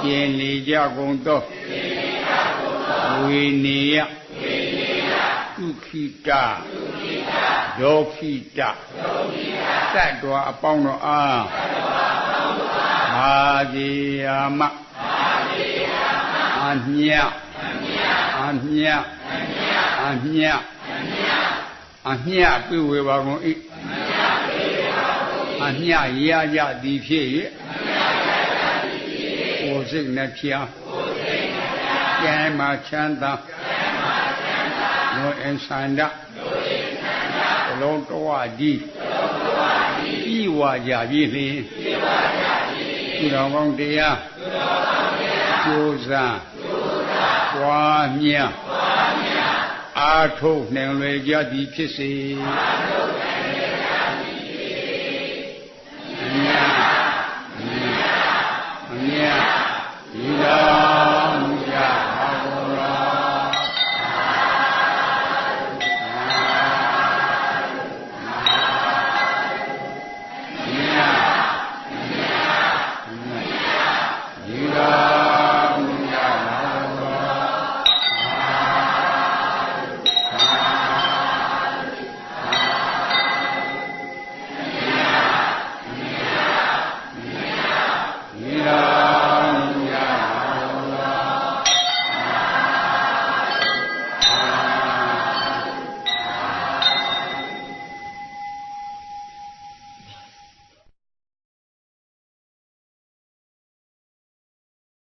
ကျင်နေကြကုန်သောဝေနေယဒုခိတဒေါခိတတတ္တဝအပေါင်းတို့အားမာဇေယမအမြတ်အမြတ်အမြတ်အမြတ်ပြုဝေပါကုန်၏အမြတ်ရကြသည်ဖြစ်၍ကိုယ်စိတ်နှဖျားကျမ်းမာချမ်းသာလောအင်္ဆန္ဒလောကဝတိဤဝါကြပြီလင်ဒီတော်ကောင်းတရားကျိုးစားပွားများအာထုတ်နှံလွယ်ကြသည်ဖြစ်စေ